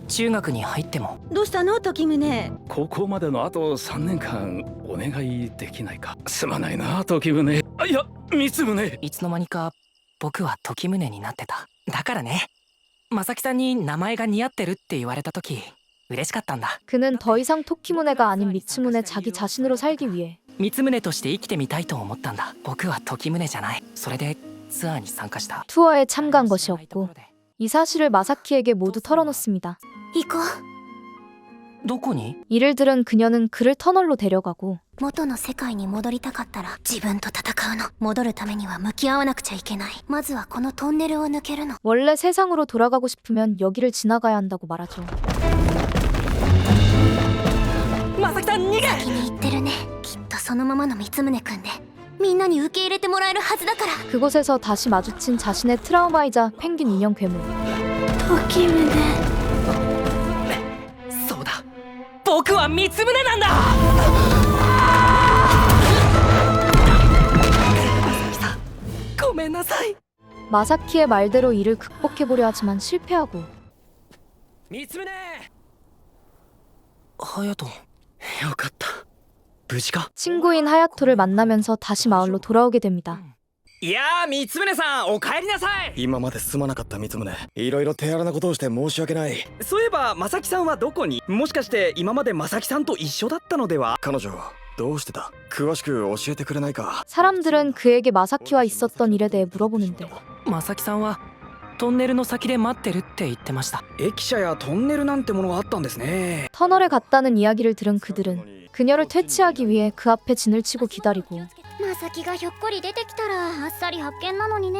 中学に入っても。どうしたの時宗？高校までのあと3年間お願いできないか。すまないな時宗。あ、いや三宗。いつの間にか僕は時宗になってた。だからね、正樹さんに名前が似合ってるって言われた時嬉しかったんだ。 그는 더 이상 토키무네가 아닌 미츠무네 자기 자신으로 살기 위해 三宗として生きてみたいと思ったんだ。僕は時宗じゃない。それでツアーに参加した。 투어에 참가한 것이었고 이 사실을 마사키에게 모두 털어놓습니다. 行こう。どこに？ 이를 들은 그녀는 그를 터널로 데려가고 元の世界に戻りたかったら自分と戦うの。戻るためには向き合わなくちゃいけない。まずはこのトンネルを抜けるの。 원래 세상으로 돌아가고 싶으면 여기를 지나가야 한다고 말하죠. まさきさん逃げ。先に行ってるね。きっとそのままの光宗くんでみんなに受け入れてもらえるはずだから。 그곳에서 다시 마주친 자신의 트라우마이자 펭귄 인형 괴물. 時宗。そうだ、僕は光宗なんだ。まさきさん、ごめんなさい。 마사키의 말대로 이를 극복해보려 하지만 실패하고 光宗。隼人、よかった。無事か？ 친구인 하야토를 만나면서 다시 마을로 돌아오게 됩니다. いやー光宗さん、お帰りなさい。今まですまなかった光宗、いろいろ手荒なことをして申し訳ない。そういえば正木さんはどこに？もしかして今まで正木さんと一緒だったのでは？彼女どうしてた？詳しく教えてくれないか？ 사람들은 그에게 마사키와 있었던 일에 대해 물어보는데 正木さんはトンネルの先で待ってるって言ってました。駅舎やトンネルなんてものがあったんですね。 터널에 갔다는 이야기를 들은 그들은 그녀를 퇴치하기 위해 그 앞에 진을 치고 기다리고 まさきがひょっこり出てきたらあっさり発見なのにね。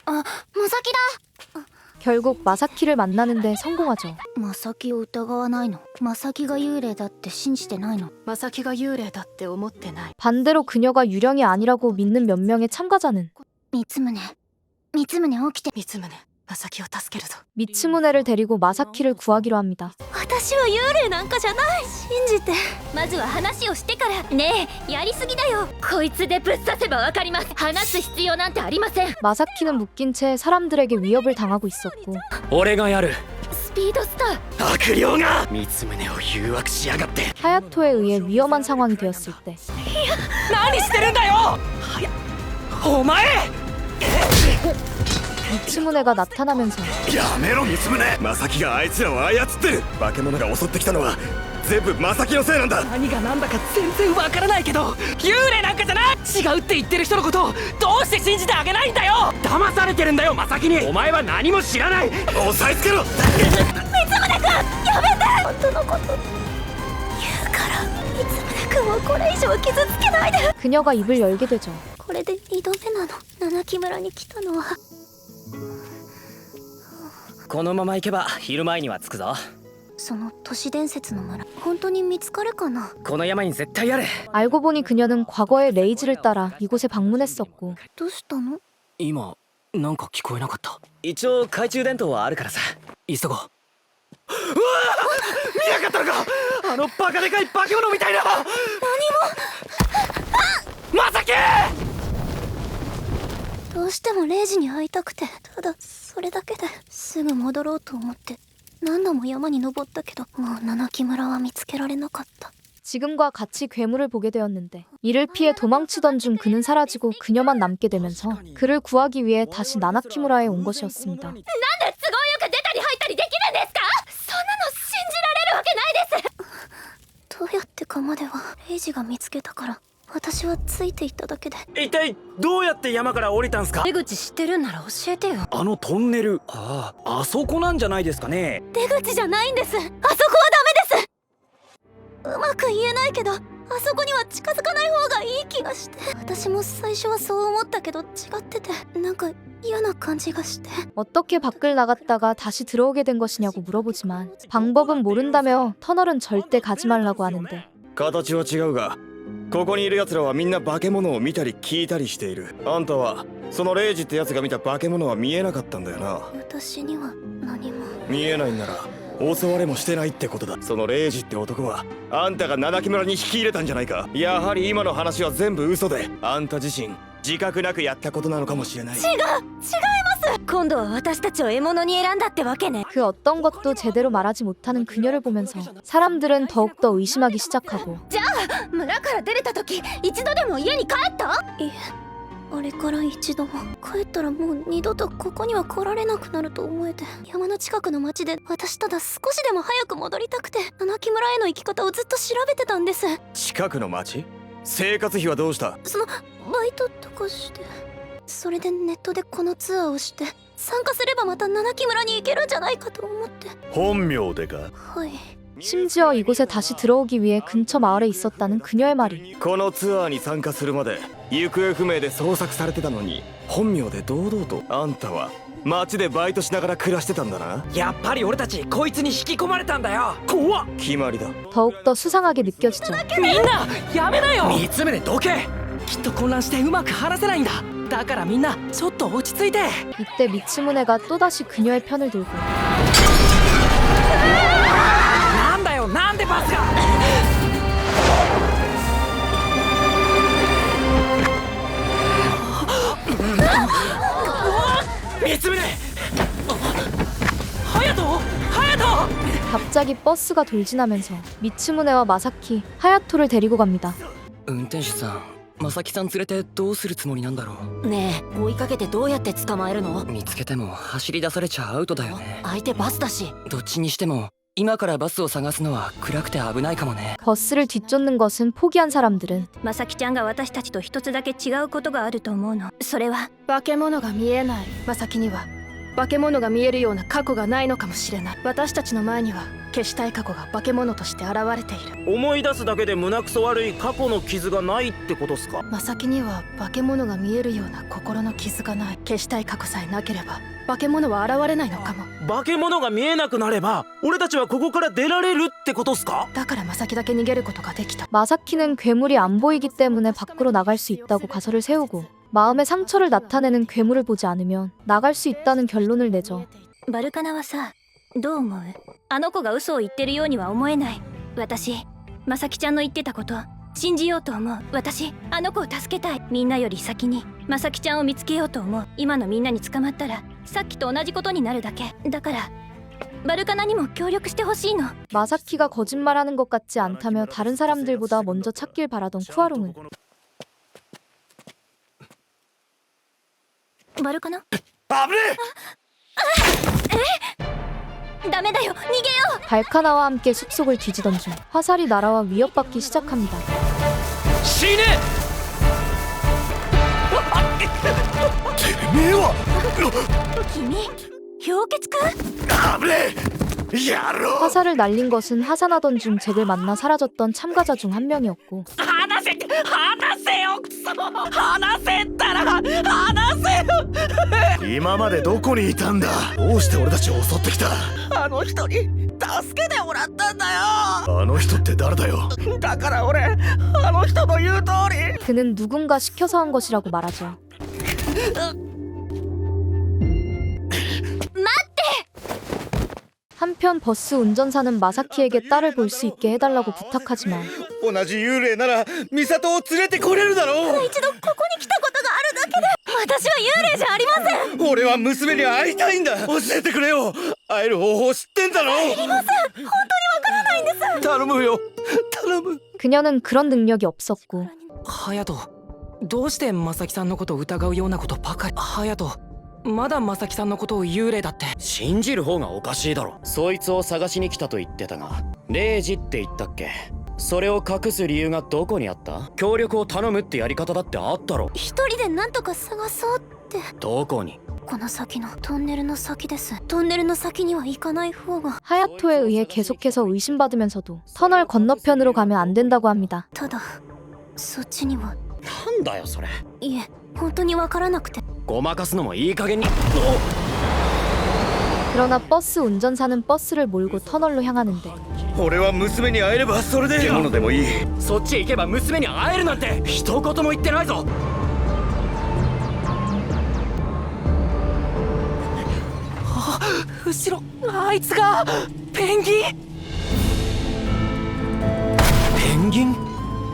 あ、まさきだ。 결국 마사키를 만나는데 성공하죠. まさきを疑わないの？まさきが幽霊だって信じてないの？まさきが幽霊だって思ってない。 반대로 그녀가 유령이 아니라고 믿는 몇 명의 참가자는 光宗起きて。光宗、まさきを助けるぞ。 미츠무네를 데리고 마사키를 구하기로 합니다. 私は幽霊なんかじゃない。信じて。まずは話をしてから。ねえ、やりすぎだよ。こいつでぶっ刺せばわかります。話す必要なんてありません。 마사키는 묶인 채 사람들에게 위협을 당하고 있었고 俺がやる。スピードスター。悪霊が光宗を誘惑しやがって。 하야토에 의해 위험한 상황이 되었을 때 何してるんだよ。お前。 미츠무네가 나타나면서 やめろ光宗、正木があいつらを操ってる。化け物が襲ってきたのは全部正木のせいなんだ。何が何だか全然わからないけど、幽霊なんかじゃない。違うって言ってる人のことをどうして信じてあげないんだよ。騙されてるんだよ正木に。お前は何も知らない。押さえつけろ。光宗くん、やめて。本当のこと言うから光宗くんをこれ以上傷つけないで。 그녀가 입을 열게 되죠. これで2度目なの。七木村に来たのは。このまま行けば昼前には着くぞ。その都市伝説の村、本当に見つかるかな？この山に絶対ある。 알고 보니 그녀는 과거의 레이즈를 따라 이곳에 방문했었고 どうしたの？今なんか聞こえなかった。一応懐中電灯はあるからさ。急ごう。見なかったのか？あのバカでかい化け物みたいな。何も。まさき！どうしてもレイジに会いたくて、ただそれだけですぐ戻ろうと思って何度も山に登ったけど、もう七木村は見つけられなかった。 지금과 같이 괴물을 보게 되었는데 이를 피해 도망치던 중 그는 사라지고 그녀만 남게 되면서 그를 구하기 위해 다시 나나키무라에 온 것이었습니다. なんで都合よく出たり入ったりできるんですか。そんなの信じられるわけないです。どうやってかまではレイジが見つけたから私はついていっただけで。一体どうやって山から降りたんすか？出口知ってるんなら教えてよ。あのトンネル、あそこなんじゃないですかね。出口じゃないんです。あそこはダメです。うまく言えないけど、あそこには近づかない方がいい気がして。私も最初はそう思ったけど違ってて、なんか嫌な感じがして。 어떻게 밖을 나갔다가 다시 들어오게 된 것이냐고 물어보지만 방법은 모른다며 터널은 절대 가지 말라고 하는데 形は違うがここにいる奴らはみんな化け物を見たり聞いたりしている。あんたはそのレイジって奴が見た化け物は見えなかったんだよな。私には何も。見えないんなら襲われもしてないってことだ。そのレイジって男はあんたが七木村に引き入れたんじゃないか。やはり今の話は全部嘘で、あんた自身自覚なくやったことなのかもしれない。違います。今度は私たちを獲物に選んだってわけね。 그 어떤 것도 제대로 말하지 못하는 그녀를 보면서 사람들은 더욱더 의심하기 시작하고 じゃあ村から出れた時一度でも家に帰った？いえ、あれから一度も。帰ったらもう二度とここには来られなくなると思えて、山の近くの町で私ただ少しでも早く戻りたくて七木村への行き方をずっと調べてたんです。近くの町？生活費はどうした？そのバイトとかして。それでネットでこのツアーをして参加すればまた七木村に行けるんじゃないかと思って。本名でか。はい。 심지어 이곳에 다시 들어오기 위해 근처 마을에 있었다는 그녀의 말이 このツアーに参加するまで行方不明で捜索されてたのに本名で堂々と。あんたは街でバイトしながら暮らしてたんだな。やっぱり俺たちこいつに引き込まれたんだよ。怖っ。決まりだ。 더욱더 수상하게 느껴지죠. みんなやめなよ。三つ目でどけ。きっと混乱してうまく話せないんだ。だからみんなちょっと落ち着いて。 이때 미츠무네가 또다시 그녀의 편을 들고 なんだよ、なんでバスが。三つ目。隼人、隼人。 갑자기 버스가 돌진하면서 미츠무네와 마사키, 하야토를 데리고 갑니다. 運転手さん、まさきさん連れてどうするつもりなんだろう。ねえ、追いかけてどうやって捕まえるの？見つけても走り出されちゃアウトだよね。相手バスだし。どっちにしても今からバスを探すのは暗くて危ないかもね。 버스를 뒤쫓는 것은 포기한 사람들은 まさきちゃんが私たちと一つだけ違うことがあると思うの。それは化け物が見えないまさきには化け物が見えるような過去がないのかもしれない。私たちの前には消したい過去が化け物として現れている。思い出すだけで胸くそ悪い過去の傷がないってことっすか？まさきには化け物が見えるような心の傷がない。消したい過去さえなければ化け物は現れないのかも。化け物が見えなくなれば俺たちはここから出られるってことっすか？だからまさきだけ逃げることができた。 마사키는 괴물이 안 보이기 때문에 밖으로 나갈 수 있다고 가설을 세우고 마음의 상처를 나타내는 괴물을 보지 않으면 나갈 수 있다는 결론을 내죠. バルカナはさ、どう思う？あの子が嘘を言ってるようには思えない。私、まさきちゃんの言ってたこと信じようと思う。私、あの子を助けたい。みんなより先にまさきちゃんを見つけようと思う。今のみんなに捕まったらさっきと同じことになるだけ。だからバルカナにも協力してほしいの。 마사키가 거짓말하는 것 같지 않다며 다른 사람들보다 먼저 찾길 바라던 쿠아롱은 バルカナ？危ねえ？ダメだよ、逃げよう。 발카나와 함께 숲속을 뒤지던 중 화살이 날아와 위협받기 시작합니다. 死ね。てめえは。君、氷結くん？危ねえやろう。 화살을 날린 것은 하산하던 중 잭을 만나 사라졌던 참가자 중 한 명이었고 話せよ、クソ。話せったら話せよ。今までどこにいたんだ。どうして俺たちを襲ってきた。あの人に助けてもらったんだよ。あの人って誰だよ。だから俺あの人の言う通り。 그는 누군가 시켜서 한 것이라고 말하죠. 한편 버스 운전사는 마사키에게 딸을 볼 수 있게 해달라고 부탁하지만 同じ幽霊ならミサトを連れてこれるだろう。一度ここに来たことがあるだけで。私は幽霊じゃありません。俺は娘に会いたいんだ。教えてくれよ。会える方法知ってんだろ。いりません。本当にわからないんです。頼むよ、頼む。 그녀는 그런 능력이 없었고 隼人、どうしてまさきさんのことを疑うようなことばかり。隼人、まだまさきさんのことを幽霊だって。信じる方がおかしいだろ。そいつを探しに来たと言ってたが、0時って言ったっけ？それを隠す理由がどこにあった？協力を頼むってやり方だってあったろ。一人で何とか探そうって。どこに？この先のトンネルの先です。トンネルの先には行かない方が。 하야토에 의해 계속해서 의심받으면서도 터널 건너편으로 가면 안 된다고 합니다. ただそっちには。なんだよそれ。いえ、本当にわからなくて。ごまかすのもいい加減に。 그러나 버스 운전사는 버스를 몰고 터널로 향하는데 俺は娘に会えればそれで。獣でもいい。そっちへ行けば娘に会えるなんて一言も言ってないぞ。後ろ、あいつがペンギン。ペンギン？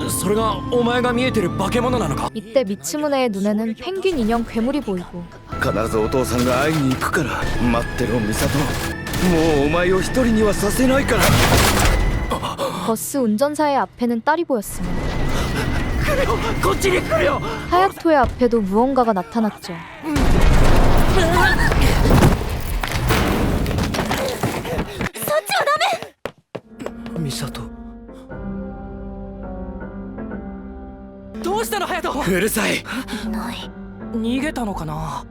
それがお前が見えてる化け物なのか？ 이때 미츠무네의 눈에는 펭귄 인형 괴물이 보이고 必ずお父さんが会いに行くから待ってろミサト。もうお前を一人にはさせないから。 버스 운전사의 앞에는 딸이 보였으며 こっちに来るよ。 하야토의 앞에도 무언가가 나타났죠. ミサト。どうしたの隼人？うるさい。いない。逃げたのかな。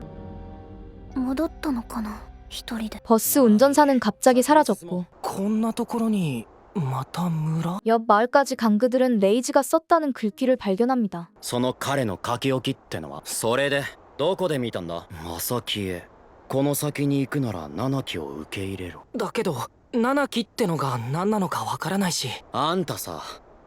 戻ったのかな、一人で。 버스 운전사는 갑자기 사라졌고 こんなところにまた村。 옆 마을까지 간 그들은 레이지가 썼다는 글귀를 발견합니다. その彼の書き置きってのはそれでどこで見たんだ。正木へこの先に行くなら七木を受け入れろ。だけど七木ってのが何なのかわからないし。あんたさ、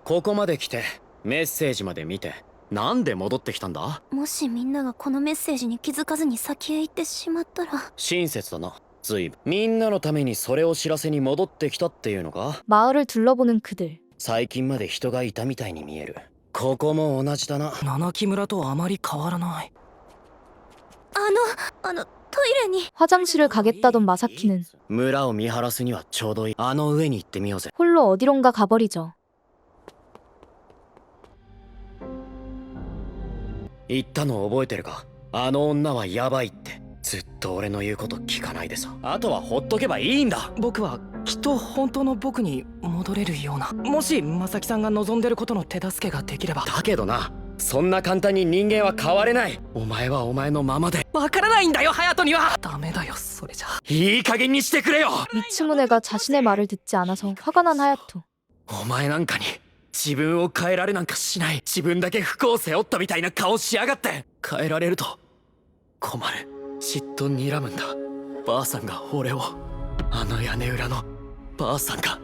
ここまで来てメッセージまで見てなんで戻ってきたんだ。もしみんながこのメッセージに気づかずに先へ行ってしまったら。親切だな。随分みんなのためにそれを知らせに戻ってきたっていうのか。 마을을 둘러보는 그들. 最近まで人がいたみたいに見える。ここも同じだな。七木村とあまり変わらない。トイレに。 화장실을 가겠다던 마사키는 村を見晴らすにはちょうどいい。あの上に行ってみようぜ。 홀로 어디론가 가버리죠. 言ったの覚えてるか。あの女はヤバいって。ずっと俺の言うこと聞かないでさ。あとはほっとけばいいんだ。僕はきっと本当の僕に戻れるような、もし正木さんが望んでることの手助けができれば。だけどな、そんな簡単に人間は変われない。お前はお前のままで。わからないんだよ隼人には。ダメだよそれじゃ。いい加減にしてくれよ。 미츠무네가 자신의 말을 듣지 않아서 화가 난 하야토. お前なんかに自分を変えられなんかしない。自分だけ不幸を背負ったみたいな顔しやがって。変えられると困る。嫉妬睨むんだ。ばあさんが俺を、あの屋根裏のばあさんが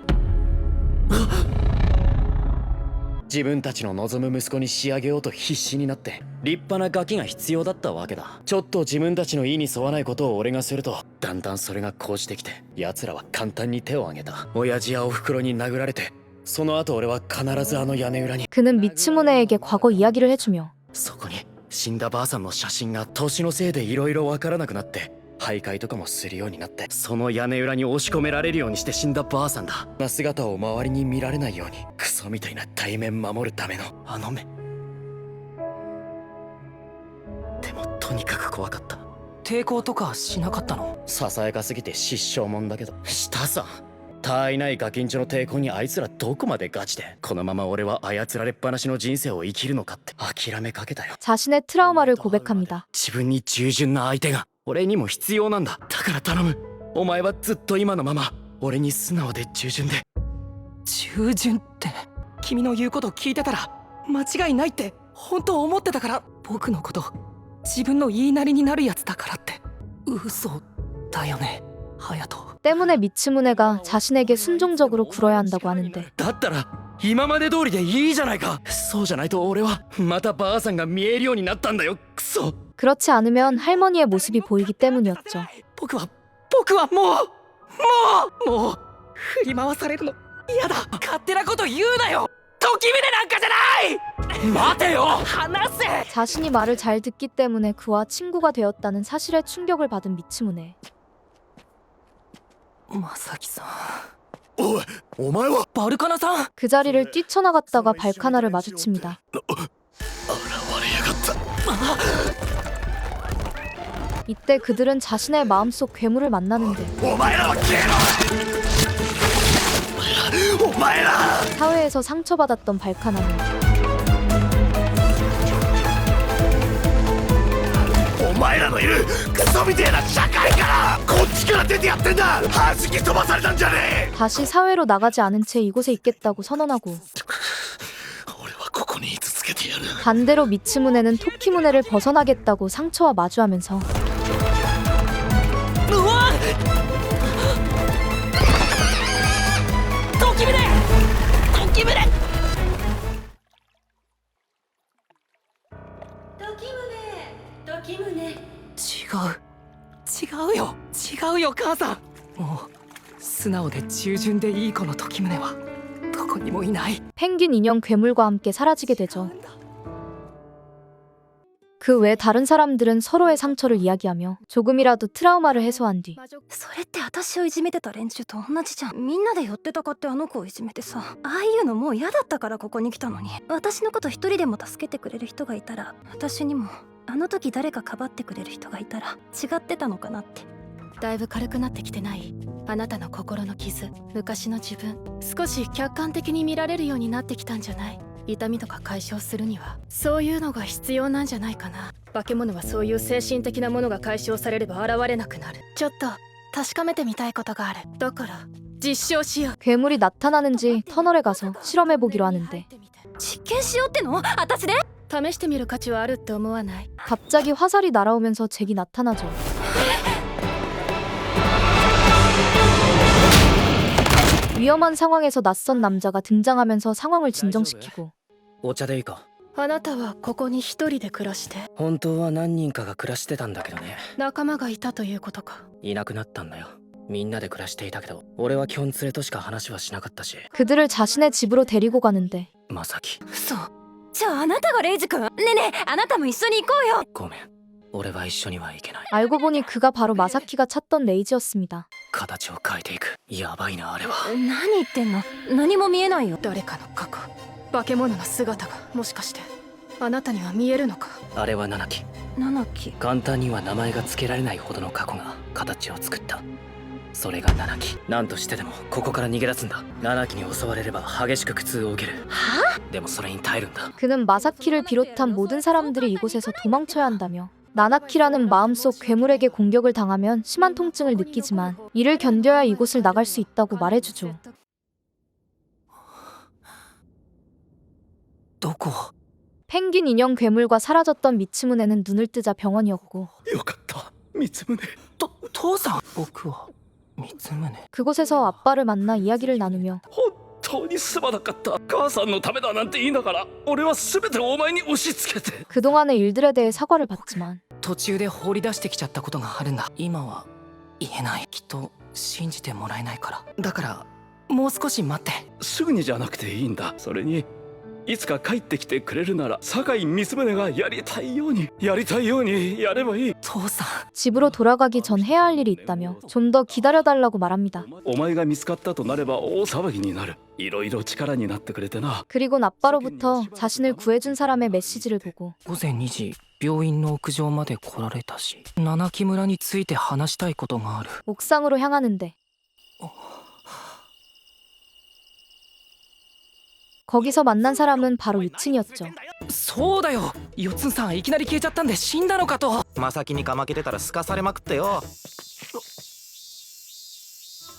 自分たちの望む息子に仕上げようと必死になって、立派なガキが必要だったわけだ。ちょっと自分たちの意に沿わないことを俺がすると、だんだんそれが高じてきて、奴らは簡単に手を挙げた。親父やおふくろに殴られて、その後俺は必ずあの屋根裏に。 그는 미츠무네에게 과거 이야기를 해주며 そこに死んだばあさんの写真が年のせいでいろいろわからなくなって、徘徊とかもするようになって、その屋根裏に押し込められるようにして死んだばあさんだ。な姿を周りに見られないように、クソみたいな対面守るためのあの目。でもとにかく怖かった。抵抗とかしなかったの。ささやかすぎて失笑もんだけど。したさ。他愛ないガキンチョの抵抗にあいつらどこまでガチで、このまま俺は操られっぱなしの人生を生きるのかって諦めかけたよ。 자신의 트라우마를 고백합니다. 自分に従順な相手が俺にも必要なんだ。だから頼む。お前はずっと今のまま俺に素直で従順で。従順って君の言うこと聞いてたら間違いないって本当思ってたから。僕のこと自分の言いなりになるやつだからって。嘘だよね隼人。 때문에 미츠무네가 자신에게 순종적으로 굴어야 한다고 하는데 だったら今まで通りでいいじゃないか。そうじゃないと俺はまたばあさんが見えるようになったんだよ。クソ。 그렇지 않으면 할머니의 모습이 보이기 때문이었죠. 僕はもう振り回されるの嫌だ。勝手なこと言うなよ。時宗なんかじゃない。待てよ話せ。 자신이 말을 잘 듣기 때문에 그와 친구가 되었다는 사실에 충격을 받은 미츠무네. 正木さん。おい、お前は。バルカナさん。 그 자리를 뛰쳐나갔다가 발카나를 마주칩니다. 現れやがった。 이때 그들은 자신의 마음속 괴물을 만나는데 お前らは消えろ。お前ら。 사회에서 상처받았던 발카나는 お前らのいるクソみてえな社会からこっちから出てやってんだ。弾き飛ばされたんじゃねえ。 다시 사회로 나가지 않은 채 이곳에 있겠다고 선언하고 俺はここに居続けてやる。 반대로 미츠무네는 토키무네를 벗어나겠다고 상처와 마주하면서 うわ時宗違うよ母さん。もう素直で従順でいい子の時宗はどこにもいない。 펭귄 인형 괴물과 함께 사라지게 되죠. 그 외 다른 사람들은 서로의 상처를 이야기하며 조금이라도 트라우마를 해소한 뒤 それって私をいじめてた連中と同じじゃん。みんなで寄ってたかってあの子をいじめてさ、ああいうのもう嫌だったからここに来たのに。私のこと一人でも助けてくれる人がいたら、私にもあの時誰かかばってくれる人がいたら違ってたのかなって。だいぶ軽くなってきてない？あなたの心の傷、昔の自分、少し客観的に見られるようになってきたんじゃない？痛みとか解消するにはそういうのが必要なんじゃないかな。化け物はそういう精神的なものが解消されれば現れなくなる。ちょっと確かめてみたいことがある。だから実証しよう。 괴물이 나타나는지 터널에 가서 실험해보기로 하는데 実験しようっての？私で？試してみる価値はあるって思わない？ 갑자기 화살이 날아오면서 잭이 나타나죠. 위험한 상황에서 낯선 남자가 등장하면서 상황을 진정시키고 お茶でいいか。あなたはここに一人で暮らして、本当は何人かが暮らしてたんだけどね。仲間がいたということか。いなくなったんだよ。みんなで暮らしていたけど、俺はキョン連れとしか話はしなかったし。 그들을 자신의 집으로 데리고 가는데 まさき。そう。じゃああなたがレイジ君？ねえねえ、あなたも一緒に行こうよ。ごめん。俺は一緒には行けない。 알고 보니 그가 바로 마사키가 찾던 레이지였습니다. 形を変えていく。やばいなあれは。何言ってんの？何も見えないよ。誰かの過去、化け物の姿がもしかしてあなたには見えるのか？あれはナナキ。ナナキ。簡単には名前が付けられないほどの過去が形を作った。それがナナキ。何としてでもここから逃げ出すんだ。ナナキに襲われれば激しく苦痛を受ける。はあ？でもそれに耐えるんだ。 그는 마사키를 비롯한 모든 사람들이 이곳에서 도망쳐야 한다며 나나키라는 마음속 괴물에게 공격을 당하면 심한 통증을 느끼지만 이를 견뎌야 이곳을 나갈 수 있다고 말해주죠. どこ？ 펭귄 인형 괴물과 사라졌던 미츠무네는 눈을 뜨자 병원이었고 よかった三つ胸。父さん。僕は三つ胸。 그곳에서 아빠를 만나 이야기를 나누며 本当にすまなかった。母さんのためだなんて言いながら俺は全てお前に押し付けて。 그동안의 일들에 대해 사과를 받지만 途中で放り出してきちゃったことがあるんだ。今は言えない。きっと信じてもらえないから。だからもう少し待って。すぐにじゃなくていいんだ。それにいつか帰ってきてくれるなら酒井光宗がやりたいようにやればいい。父さん。 집으로 돌아가기 전 해야 할 일이 있다며 좀 더 기다려달라고 말합니다. お前が見つかったとなれば大騒ぎになる。いろいろ力になってくれてな。 그리곤 아빠로부터 자신을 구해준 사람의 메시지를 보고 午前2時病院の屋上まで来られたし、七木村について話したいことがある。 옥상으로 향하는데 거기서 만난 사람은 바로 유친이었죠. そうだよ。四つんさんいきなり消えちゃったんで死んだのかと。まさきにかまけてたらすかされまくってよ。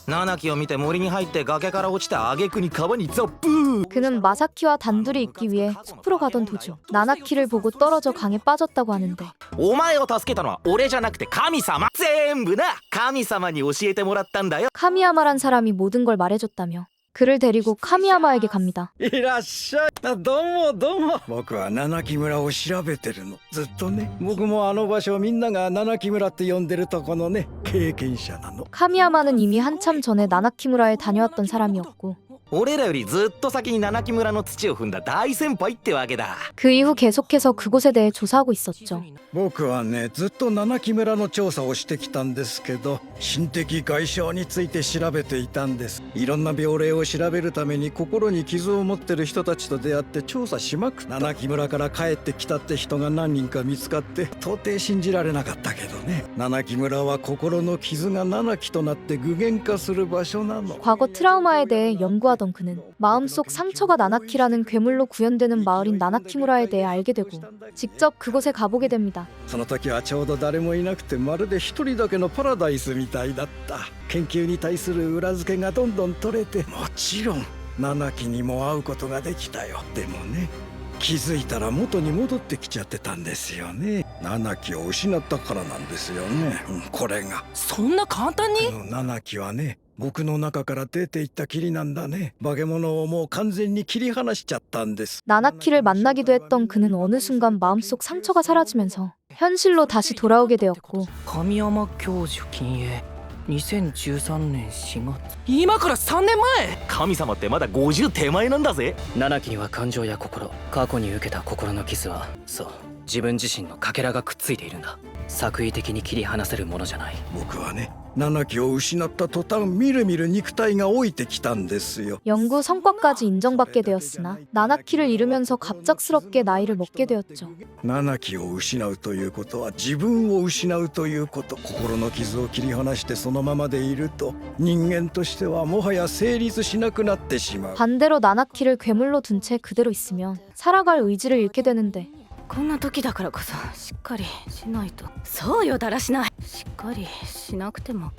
ナナキを見て森に入って崖から落ちて挙句に川にザップー。 그는 마사키와 단둘이 있기 위해 숲으로 가던 도중 나나키를 보고 떨어져 강에 빠졌다고 하는데 お前を助けたのは俺じゃなくて神様。全部な神様に教えてもらったんだよ。 카미야마란 사람이 모든 걸 말해줬다며 그를 데리고 카미야마에게 갑니다. いらっしゃい。どうもどうも。僕は七木村を調べてるの。ずっとね。僕もあの場所みんなが七木村って呼んでるとこのね経験者なの。 카미야마는 이미 한참 전에 나나키무라에 다녀왔던 사람이었고 俺らよりずっと先に七木村の土を踏んだ大先輩ってわけだ。 그 이후 계속해서 그곳에 대해 조사하고 있었죠. 僕はねずっと七木村の調査をしてきたんですけど、心的外傷について調べていたんです。いろんな病例を調べるために心に傷を持ってる人たちと出会って調査しまくった。七木村から帰ってきたって人が何人か見つかって到底信じられなかったけどね。七木村は心の傷が七木となって具現化する場所なの。 과거 트라우마에 대해 연구하던 그는 마음속 상처가 나나키라는 괴물로 구현되는 마을인 나나키무라에 대해 알게 되고 직접 그곳에 가보게 됩니다. その時はちょうど誰もいなくてまるで一人だけのパラダイスみたいだった。研究に対する裏付けがどんどん取れて、もちろん七木にも会うことができたよ。でもね気づいたら元に戻ってきちゃってたんですよね。七木を失ったからなんですよね、これが。そんな簡単に？七木はね僕の中から出ていったきりなんだね。化け物をもう完全に切り離しちゃったんです。 나나키를 만나기도 했던 그는 어느 순간 마음속 상처가 사라지면서 현실로 다시 돌아오게 되었고 神山教授禁煙2013年4月。今から3年前。神様ってまだ50手前なんだぜ。七木には感情や心、過去に受けた心の傷は、そう自分自身のかけらがくっついているんだ。作為的に切り離せるものじゃない。僕はね7期を失った途端みるみる肉体が老いてきたんですよ。 연구 성과까지 인정받게 되었으나 나나키를 잃으면서 갑작스럽게 나이를 먹게 되었죠. 7期を失うということは自分を失うということ。心の傷を切り離してそのままでいると人間としてはもはや成立しなくなってしまう。 반대로 나나키를 괴물로 둔 채 그대로 있으면 살아갈 의지를 잃게 되는데 こんな時だからこそしっかりしないと。そうよ、だらしない。しっかりしなくても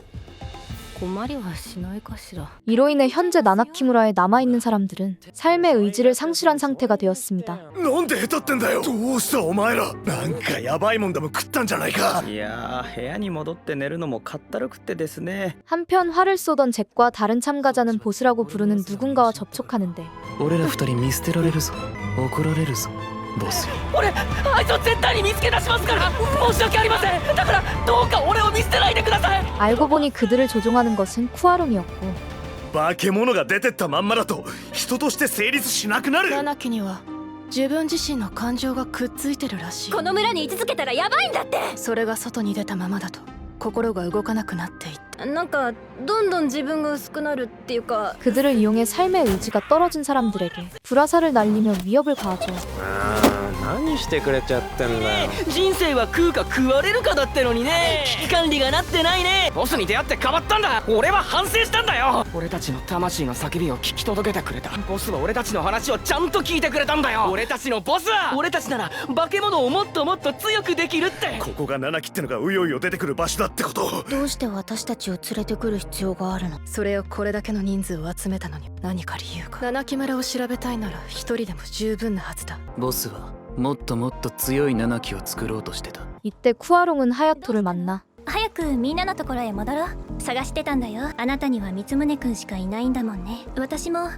困りはしないかしら。 이로 인해 현재 나나키무라에 남아있는 사람들은 삶의 의지를 상실한 상태가 되었습니다. なんで下手ってんだよ。どうしたお前ら。なんかヤバいもんでも食ったんじゃないか。いやー部屋に戻って寝るのもかったるくってですね。 한편 화를 쏘던 잭과 다른 참가자는 보스라고 부르는 누군가와 접촉하는데 俺ら二人見捨てられるぞ。怒られるぞボス。俺あいつを絶対に見つけ出しますから。申し訳ありません。だからどうか俺を見捨てないでください。 알고 보니 그들을 조종하는 것은 쿠아롱이었고 化け物が出てったまんまだと人として成立しなくなる。7期には自分自身の感情がくっついてるらしい。この村に居続けたらヤバいんだって。それが外に出たままだと心が動かなくなっていった。なんかどんどん自分が薄くなるっていうか 그들을 이용해 삶의 의지가 떨어진 사람들에게 불화살을 날리며 위협을 가하죠. 何してくれちゃってんだよ。人生は食うか食われるかだってのにね。危機管理がなってないね。ボスに出会って変わったんだ。俺は反省したんだよ。俺たちの魂の叫びを聞き届けてくれた。ボスは俺たちの話をちゃんと聞いてくれたんだよ。俺たちのボスは俺たちなら化け物をもっともっと強くできるって。ここが7期ってのがうよいよ出てくる場所だってこと。どうして私たちを連れてくる必要があるの？それをこれだけの人数を集めたのに何か理由が。7期村を調べたいなら一人でも十分なはずだ。ボスはもっともっと強い7期を作ろうとしてた。 이때 쿠아롱은 하야토를 만나 早くみんなのところへ戻ろう。探してたんだよ。あなたには光宗くんしかいないんだもんね。私も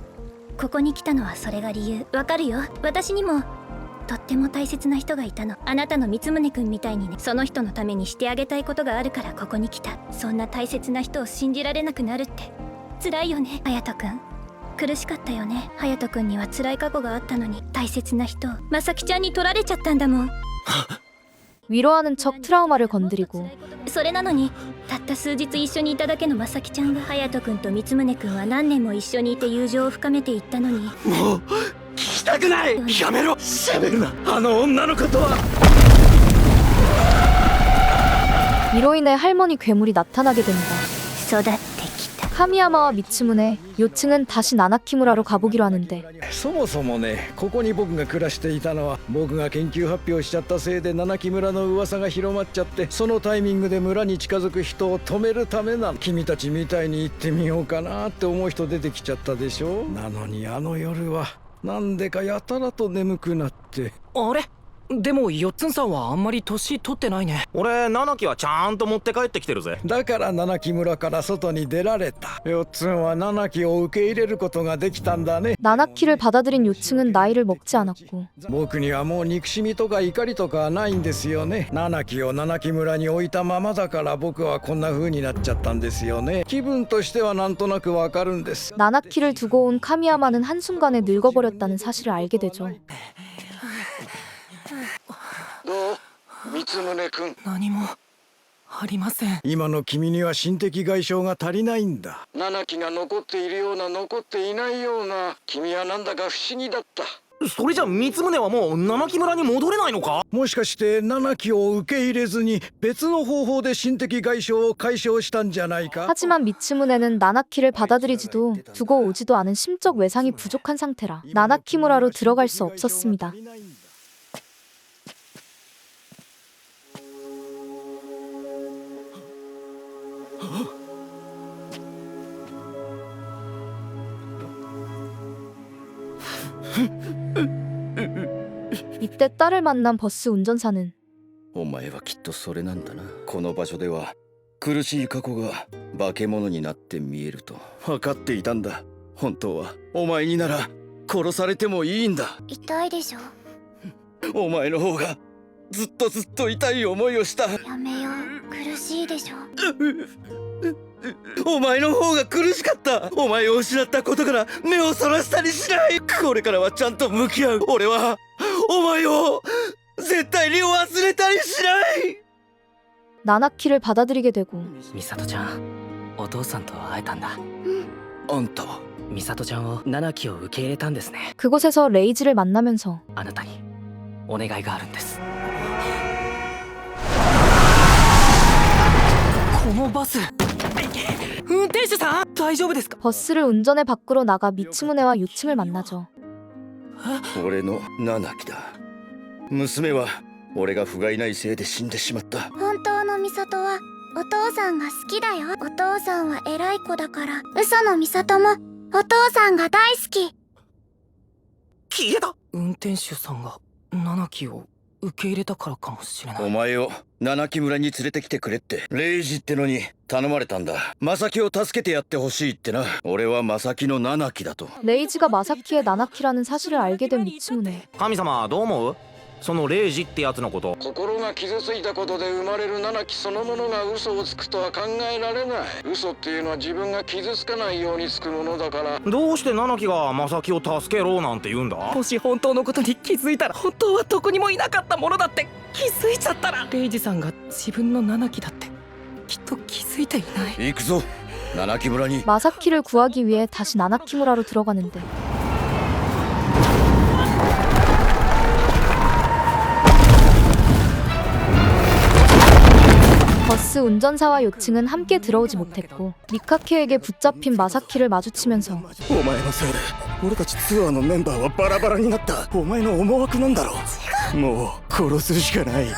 ここに来たのはそれが理由。わかるよ。私にもとっても大切な人がいたの。あなたの光宗くんみたいにね。その人のためにしてあげたいことがあるからここに来た。そんな大切な人を信じられなくなるって辛いよね。隼人くん苦しかったよね。隼人くんには辛い過去があったのに大切な人をまさきちゃんに取られちゃったんだもん。 위로하는 척 트라우마를 건드리고 それなのにたった数日一緒にいただけのまさきちゃんが隼人くんと光宗くんは何年も一緒にいて友情を深めていったのに。もう聞きたくない。やめろ。喋るな。あの女のことは。 이로 인해 할머니 괴물이 나타나게 됩니다. 育ってきた。 카미야마와 미츠문에 요층은 다시 나나키무라로 가보기로 하는데 そもそもね、ここに僕が暮らしていたのは僕が研究発表しちゃったせいで7期村の噂が広まっちゃって、そのタイミングで村に近づく人を止めるためなの。君たちみたいに行ってみようかなって思う人出てきちゃったでしょ。なのにあの夜はなんでかやたらと眠くなって。あれでもよっつんさんはあんまり年取ってないね。俺7期はちゃんと持って帰ってきてるぜ。だから7期村から外に出られた。よっつんは7期を受け入れることができたんだね。 나나키를 받아들인 요층은 나이를 먹지 않았고 僕にはもう憎しみとか怒りとかはないんですよね。7期を7期村に置いたままだから僕はこんな風になっちゃったんですよね。気分としてはなんとなくわかるんです。 나나키를 두고 온 카미야마는 한순간에 늙어버렸다는 사실을 알게 되죠. どう？光宗君。何もありません。今の君には心的外傷が足りないんだ。7期が残っているような残っていないような、君はなんだか不思議だった。それじゃ光宗はもう7期村に戻れないのか？もしかして7期を受け入れずに別の方法で心的外傷を解消したんじゃないか？ 하지만 미츠문에는 나나키를 받아들이지도 두고 오지도 않은 심적 외상이 부족한 상태라 나나키무라로 들어갈 수 없었습니다. 이때 딸을 만난 버스 운전사는 お前はきっとそれなんだな。この場所では苦しい過去が化け物になって見えると分かっていたんだ。本当はお前になら殺されてもいいんだ。痛いでしょ。お前の方がずっと痛い思いをした。やめよう。苦しいでしょ。お前の方が苦しかった。お前を失ったことから目をそらしたりしない。これからはちゃんと向き合う。俺はお前を絶対に忘れたりしない。 나나키를 받아들이게 되고美里ちゃんお父さんと会えたんだあんたは美里ちゃんをナナキを受け入れたんですね 그곳에서 레이지를 만나면서 あなたにお願いがあるんですこのバス運転手さん大丈夫ですか 버스를 운전해 밖으로 나가 미츠무네와 유층을 만나죠. 俺の七木だ。娘は俺が不甲斐ないせいで死んでしまった。本当の美里はお父さんが好きだよ。お父さんは偉い子だから。嘘の美里もお父さんが大好き。消えた運転手さんがナナキを受け入れたからかもしれないお前を七木村に連れてきてくれってレイジってのに頼まれたんだ。正木を助けてやってほしいってな。俺は正木の七木だと。 레이지가 마사키의 나나키라는 사실을 알게 된 미츠무네. 神様どう思う？そのレイジってやつのこと。心が傷ついたことで生まれる七木そのものが嘘をつくとは考えられない。嘘っていうのは自分が傷つかないようにつくものだから。どうしてナナキがマサキを助けろなんて言うんだ？もし本当のことに気づいたら本当はどこにもいなかったものだって気づいちゃったらレイジさんが自分のナナキだってきっと気づいていない。行くぞ七木村に。 마사키를 구하기 위해 다시 나나키무라로 들어가는데 버스 운전사와 요층은 함께 들어오지 못했고 미카케에게 붙잡힌 마사키를 마주치면서 お前のせいで俺たちツアーのメンバーはバラバラになった。お前の思惑なんだろう。もう殺すしかない。処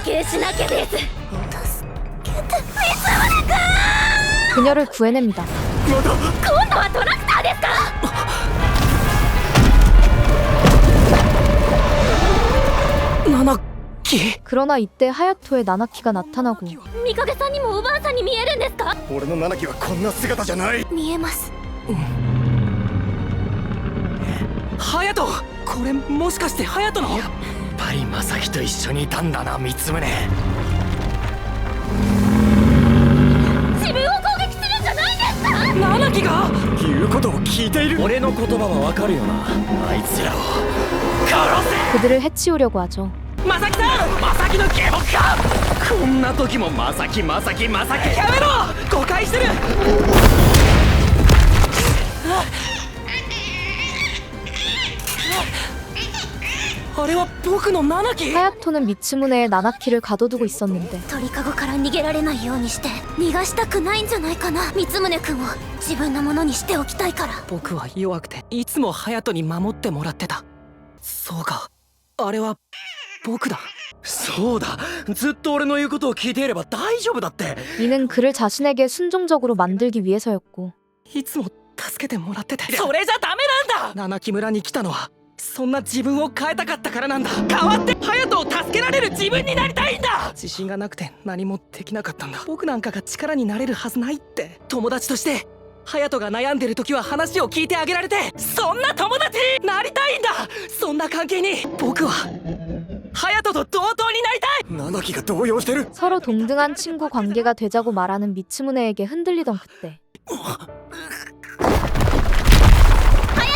刑しなきゃです。助けて光宗君。 그녀를 구해냅니다. 今度はトラクターですか。 나나키 그러나 이때 하야토의 나나키가 나타나고 三影さんにもおばあさんに見えるんですか。俺の七木はこんな姿じゃない。見えます。ハヤトこれもしかしてハヤトのやっぱりマサキと一緒にいたんだな三つ宗自分を攻撃するんじゃないんですか。ナナキが言うことを聞いている。俺の言葉はわかるよな。あいつらを殺せ。 그들을 해치우려고 하죠. マサキさんマサキの下僕か。こんな時もマサキやめろ誤解してる。あれは僕のナナキ。 하야토는 미츠무네의 나나키를 가둬두고 있었는데 鳥かごから逃げられないようにして逃がしたくないんじゃないかな。三宗君を自分のものにしておきたいから。僕は弱くていつもハヤトに守ってもらってた。そうかあれは僕だ。そうだずっと俺の言うことを聞いていれば大丈夫だって。 이는 그를 자신에게 순종적으로 만들기 위해서였고 いつも助けてもらっててそれじゃダメなんだ。ナナキ村に来たのはそんな自分を変えたかったからなんだ。代わってハヤトを助けられる自分になりたいんだ。自信がなくて何もできなかったんだ。僕なんかが力になれるはずないって。友達としてハヤトが悩んでる時は話を聞いてあげられてそんな友達になりたいんだ。そんな関係に僕はハヤトと同等になりたい。ナナキが動揺してる。 서로 동등한 친구 관계가 되자고 말하는 미츠무네에게 흔들리던 그때 隼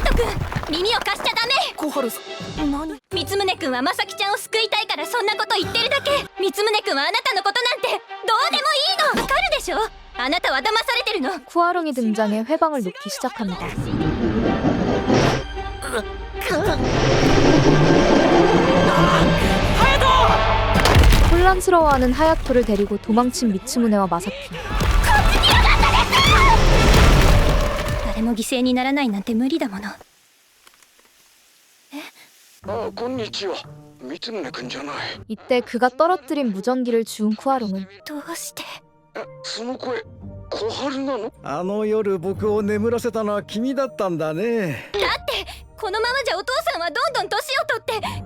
人君耳を貸しちゃダメ。小春さん何。三宗君はまさきちゃんを救いたいからそんなこと言ってるだけ。三宗君はあなたのことなんてどうでもいいの。わかるでしょ。あなたは騙されてるの。 쿠아롱이 등장해 회방을 놓기 시작합니다. 혼란스러워하는 하야토를 데리고 도망친 미츠무네와 마사키. 誰も犠牲にならないなんて無理だもの。あ、こんにちは。三宗君じゃない。 이때 그가 떨어뜨린 무전기를 주운 쿠아롱은 どうして。その声小春なの。あの夜僕を眠らせたのは君だったんだね。だってこのままじゃお父さんはどんどん年を取ってこのまま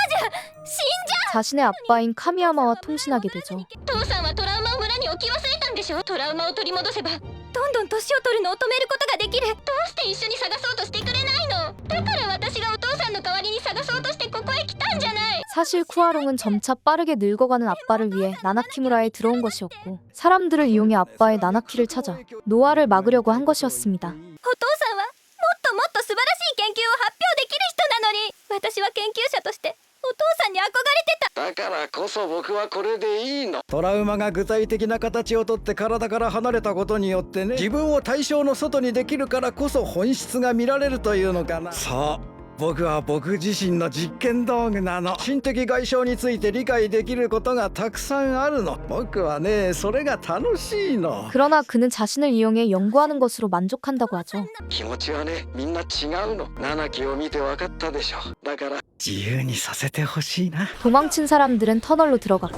じゃ死んじゃう。 자신의 아빠인 카미야마와 통신하게 되죠. 父さんはトラウマを村に置き忘れたんでしょ。トラウマを取り戻せばどんどん年を取るのを止めることができる。どうして一緒に探そうとしてくれないの。だから私がお父さんの代わりに探そうとしてここへ来たんじゃない。 사실 쿠아롱은 점차 빠르게 늙어가는 아빠를 위해 나나키무라에 들어온 것이었고 사람들을 이용해 아빠의 나나키를 찾아 노화를 막으려고 한 것이었습니다. お父さんはもっともっと素晴らしい研究を発表できる人なのに私は研究者としてお父さんに憧れてた。だからここそ僕はこれでいいの。トラウマが具体的な形をとって体から離れたことによってね、自分を対象の外にできるからこそ本質が見られるというのかな。そう、僕は僕自身の実験道具なの。心的外傷について理解できることがたくさんあるの。僕はね、それが楽しいの。 그러나 그는 자신을 이용해 연구하는 것으로 만족한다고 하죠. 気持ちはね、みんな違うの。七木を見て分かったでしょ。だから自由にさせてほしいな。 도망친 사람들은 터널로 들어갔고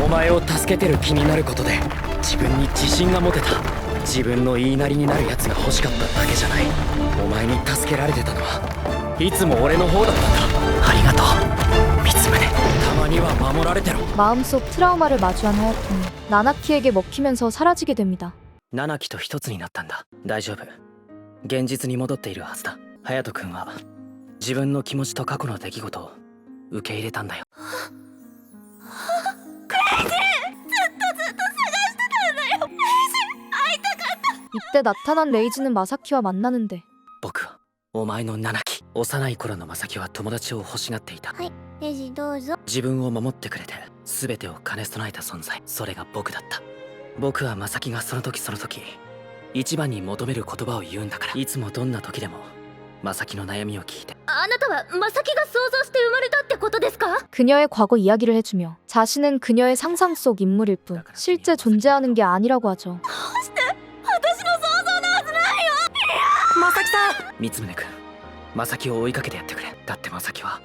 お前を助けてる気になることで自分に自信が持てた。自分の言いなりになるやつが欲しかっただけじゃない。お前に助けられてたのはいつも俺の方だったんだ。ありがとう三つ胸。たまには守られてろ。 마음속 트라우마를 마주한 하야토는 나나키에게 먹히면서 사라지게 됩니다. 七木と一つになったんだ。大丈夫、現実に戻っているはずだ。隼人君は自分の気持ちと過去の出来事を受け入れたんだよ。クレイジー、ずっと探してたんだよ。レイジー、会いたかった。 이때 나타난 레이즈는 마사키와 만나는데 僕はお前の七木。幼い頃のマサキは友達を欲しがっていた。はい、レイジーどうぞ。自分を守ってくれて全てを兼ね備えた存在、それが僕だった。僕はマサキがその時その時一番に求める言葉を言うんだから。いつもどんな時でもマサキの悩みを聞いて。あなたはマサキが想像して生まれたってことですか？ 그녀의 과거 이야기를 해주며 자신은 그녀의 상상 속 인물일 뿐 실제 존재하는 게 아니라고 하죠. 私の想像のはずないよ。マサキさん、三宗君、マサキを追いかけてやってくれ。だってマサキは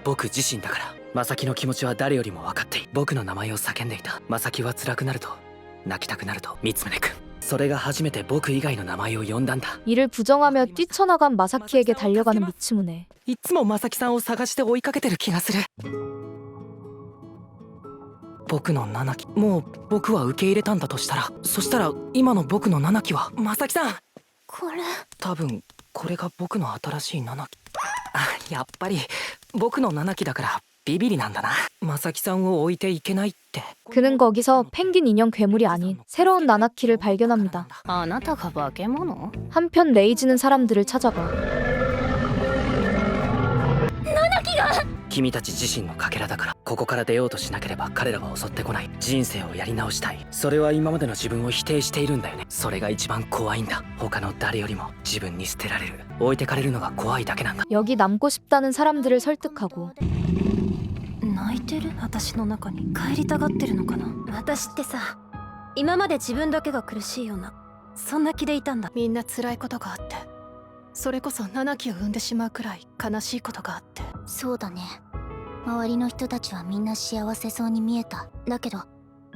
僕自身だから。マサキの気持ちは誰よりも分かっている。僕の名前を叫んでいた。マサキは辛くなると泣きたくなると。三宗君、それが初めて僕以外の名前を呼んだんだ。 이를 부정하며 뛰쳐나간 마사키에게 달려가는 미츠무네. いつもマサキさんを探して追いかけてる気がする。僕の七木、もう僕は受け入れたんだとしたら、そしたら今の僕の七木はマサキさん、これ多分これが僕の新しい七木。あ、やっぱり僕の七木だからビビリなんだな。マサキさんを置いていけないって。 그는 거기서 펭귄 인형 괴물이 아닌 새로운 나나키를 발견합니다. あなたが化け物？ 한편 레이즈는 사람들을 찾아가 君たち自身のかけらだから。ここから出ようとしなければ彼らは襲ってこない。人生をやり直したい。それは今までの自分を否定しているんだよね。それが一番怖いんだ。他の誰よりも自分に捨てられる、置いてかれるのが怖いだけなんだ。 여기 남고 싶다는 사람들을 설득하고 泣いてる？私の中に帰りたがってるのかな。私ってさ、今まで自分だけが苦しいような、そんな気でいたんだ。みんな辛いことがあって、それこそ七木を産んでしまうくらい悲しいことがあって。そうだね。周りの人たちはみんな幸せそうに見えた。だけど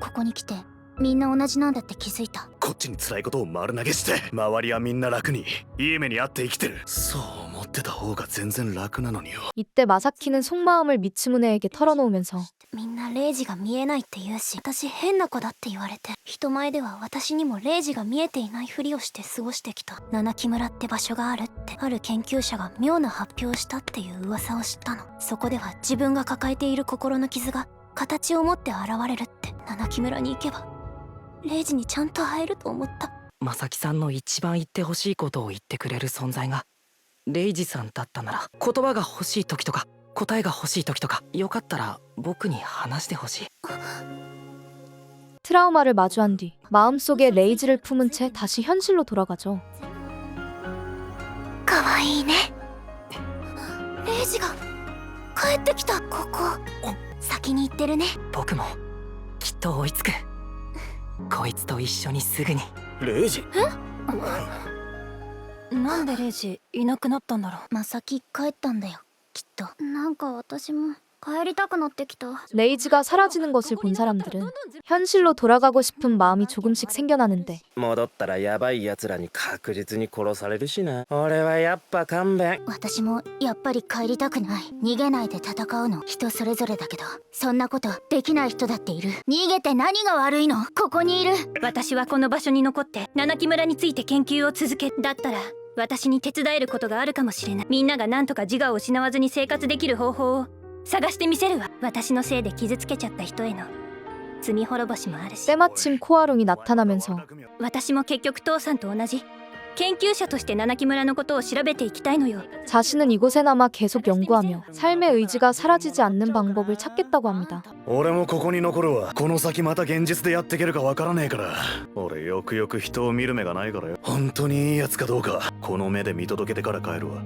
ここに来てみんな同じなんだって気づいた。こっちに辛いことを丸投げして周りはみんな楽にいい目にあって生きてる。そう思ってた方が全然楽なのによ。 이때 마사키는 속마음을 미츠무네에게 털어놓으면서 みんなレイジが見えないって言うし、私変な子だって言われて、人前では私にもレイジが見えていないふりをして過ごしてきた。七木村って場所があるって、ある研究者が妙な発表をしたっていう噂を知ったの。そこでは自分が抱えている心の傷が形を持って現れるって。七木村に行けばレイジにちゃんと会えると思った。マサキさんの一番言ってほしいことを言ってくれる存在がレイジさんだったなら、言葉が欲しい時とか答えが欲しい時とか、よかったら僕に話してほしい。 트라우마를 마주한 뒤 마음속에 레이즈를 품은 채 다시 현실로 돌아가죠. かわいいね。レイジが帰ってきた。ここ先に行ってるね。僕もきっと追いつく。こいつと一緒にすぐに。レイジ？なんでレイジいなくなったんだろう。マサキ帰ったんだよ、きっと。なんか私も帰りたくなってきた。 레이즈가 사라지는 것을 본 사람들은 현실로 돌아가고 싶은 마음이 조금씩 생겨나는데 戻ったらヤバい奴らに確実に殺されるしな。俺はやっぱ勘弁。私もやっぱり帰りたくない。逃げないで戦うの人それぞれだけど、そんなことできない人だっている。逃げて何が悪いの？ここにいる。私はこの場所に残って七木村について研究を続け、だったら私に手伝えることがあるかもしれない。みんながなんとか自我を失わずに生活できる方法を探してみせるわ。私のせいで傷つけちゃった人への罪滅ぼしもあるし。 때마침 코아룽이 나타나면서 私も結局父さんと同じ研究者として七木村のことを調べていきたいのよ。 자신은 이곳에 남아 계속 연구하며 삶의 의지가 사라지지 않는 방법을 찾겠다고 합니다. 俺もここに残るわ。この先また現実でやっていけるかわからねえから。俺よくよく人を見る目がないからよ。本当にいいやつかどうかこの目で見届けてから帰るわ。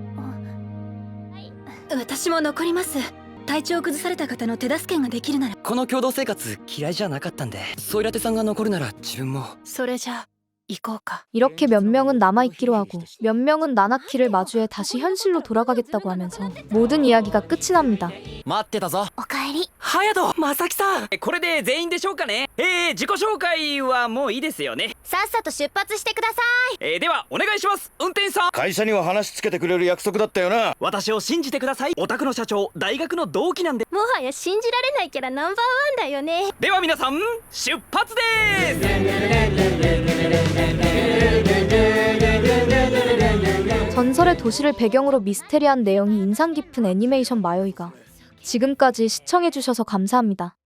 私も残ります。体調を崩された方の手助けができるなら。この共同生活嫌いじゃなかったんで、ソイラテさんが残るなら自分も。それじゃあ行こうか。 이렇게 몇 명은 남아있기로 하고 몇 명은 나나키를 마주해 다시 현실로 돌아가겠다고 하면서 모든 이야기가 끝이 납니다. 待ってたぞ。おかえり。隼人、正樹さん。これで全員でしょうかね。自己紹介はもういいですよね。さっさと出発してください。ではお願いします。運転手さん。会社には話つけてくれる約束だったよな。私を信じてください。お宅の社長、大学の同期なんで。もはや信じられないキャラナンバーワンだよね。では皆さん出発です。 전설의 도시를 배경으로 미스테리한 내용이 인상 깊은 애니메이션 마요이가 지금까지 시청해주셔서 감사합니다.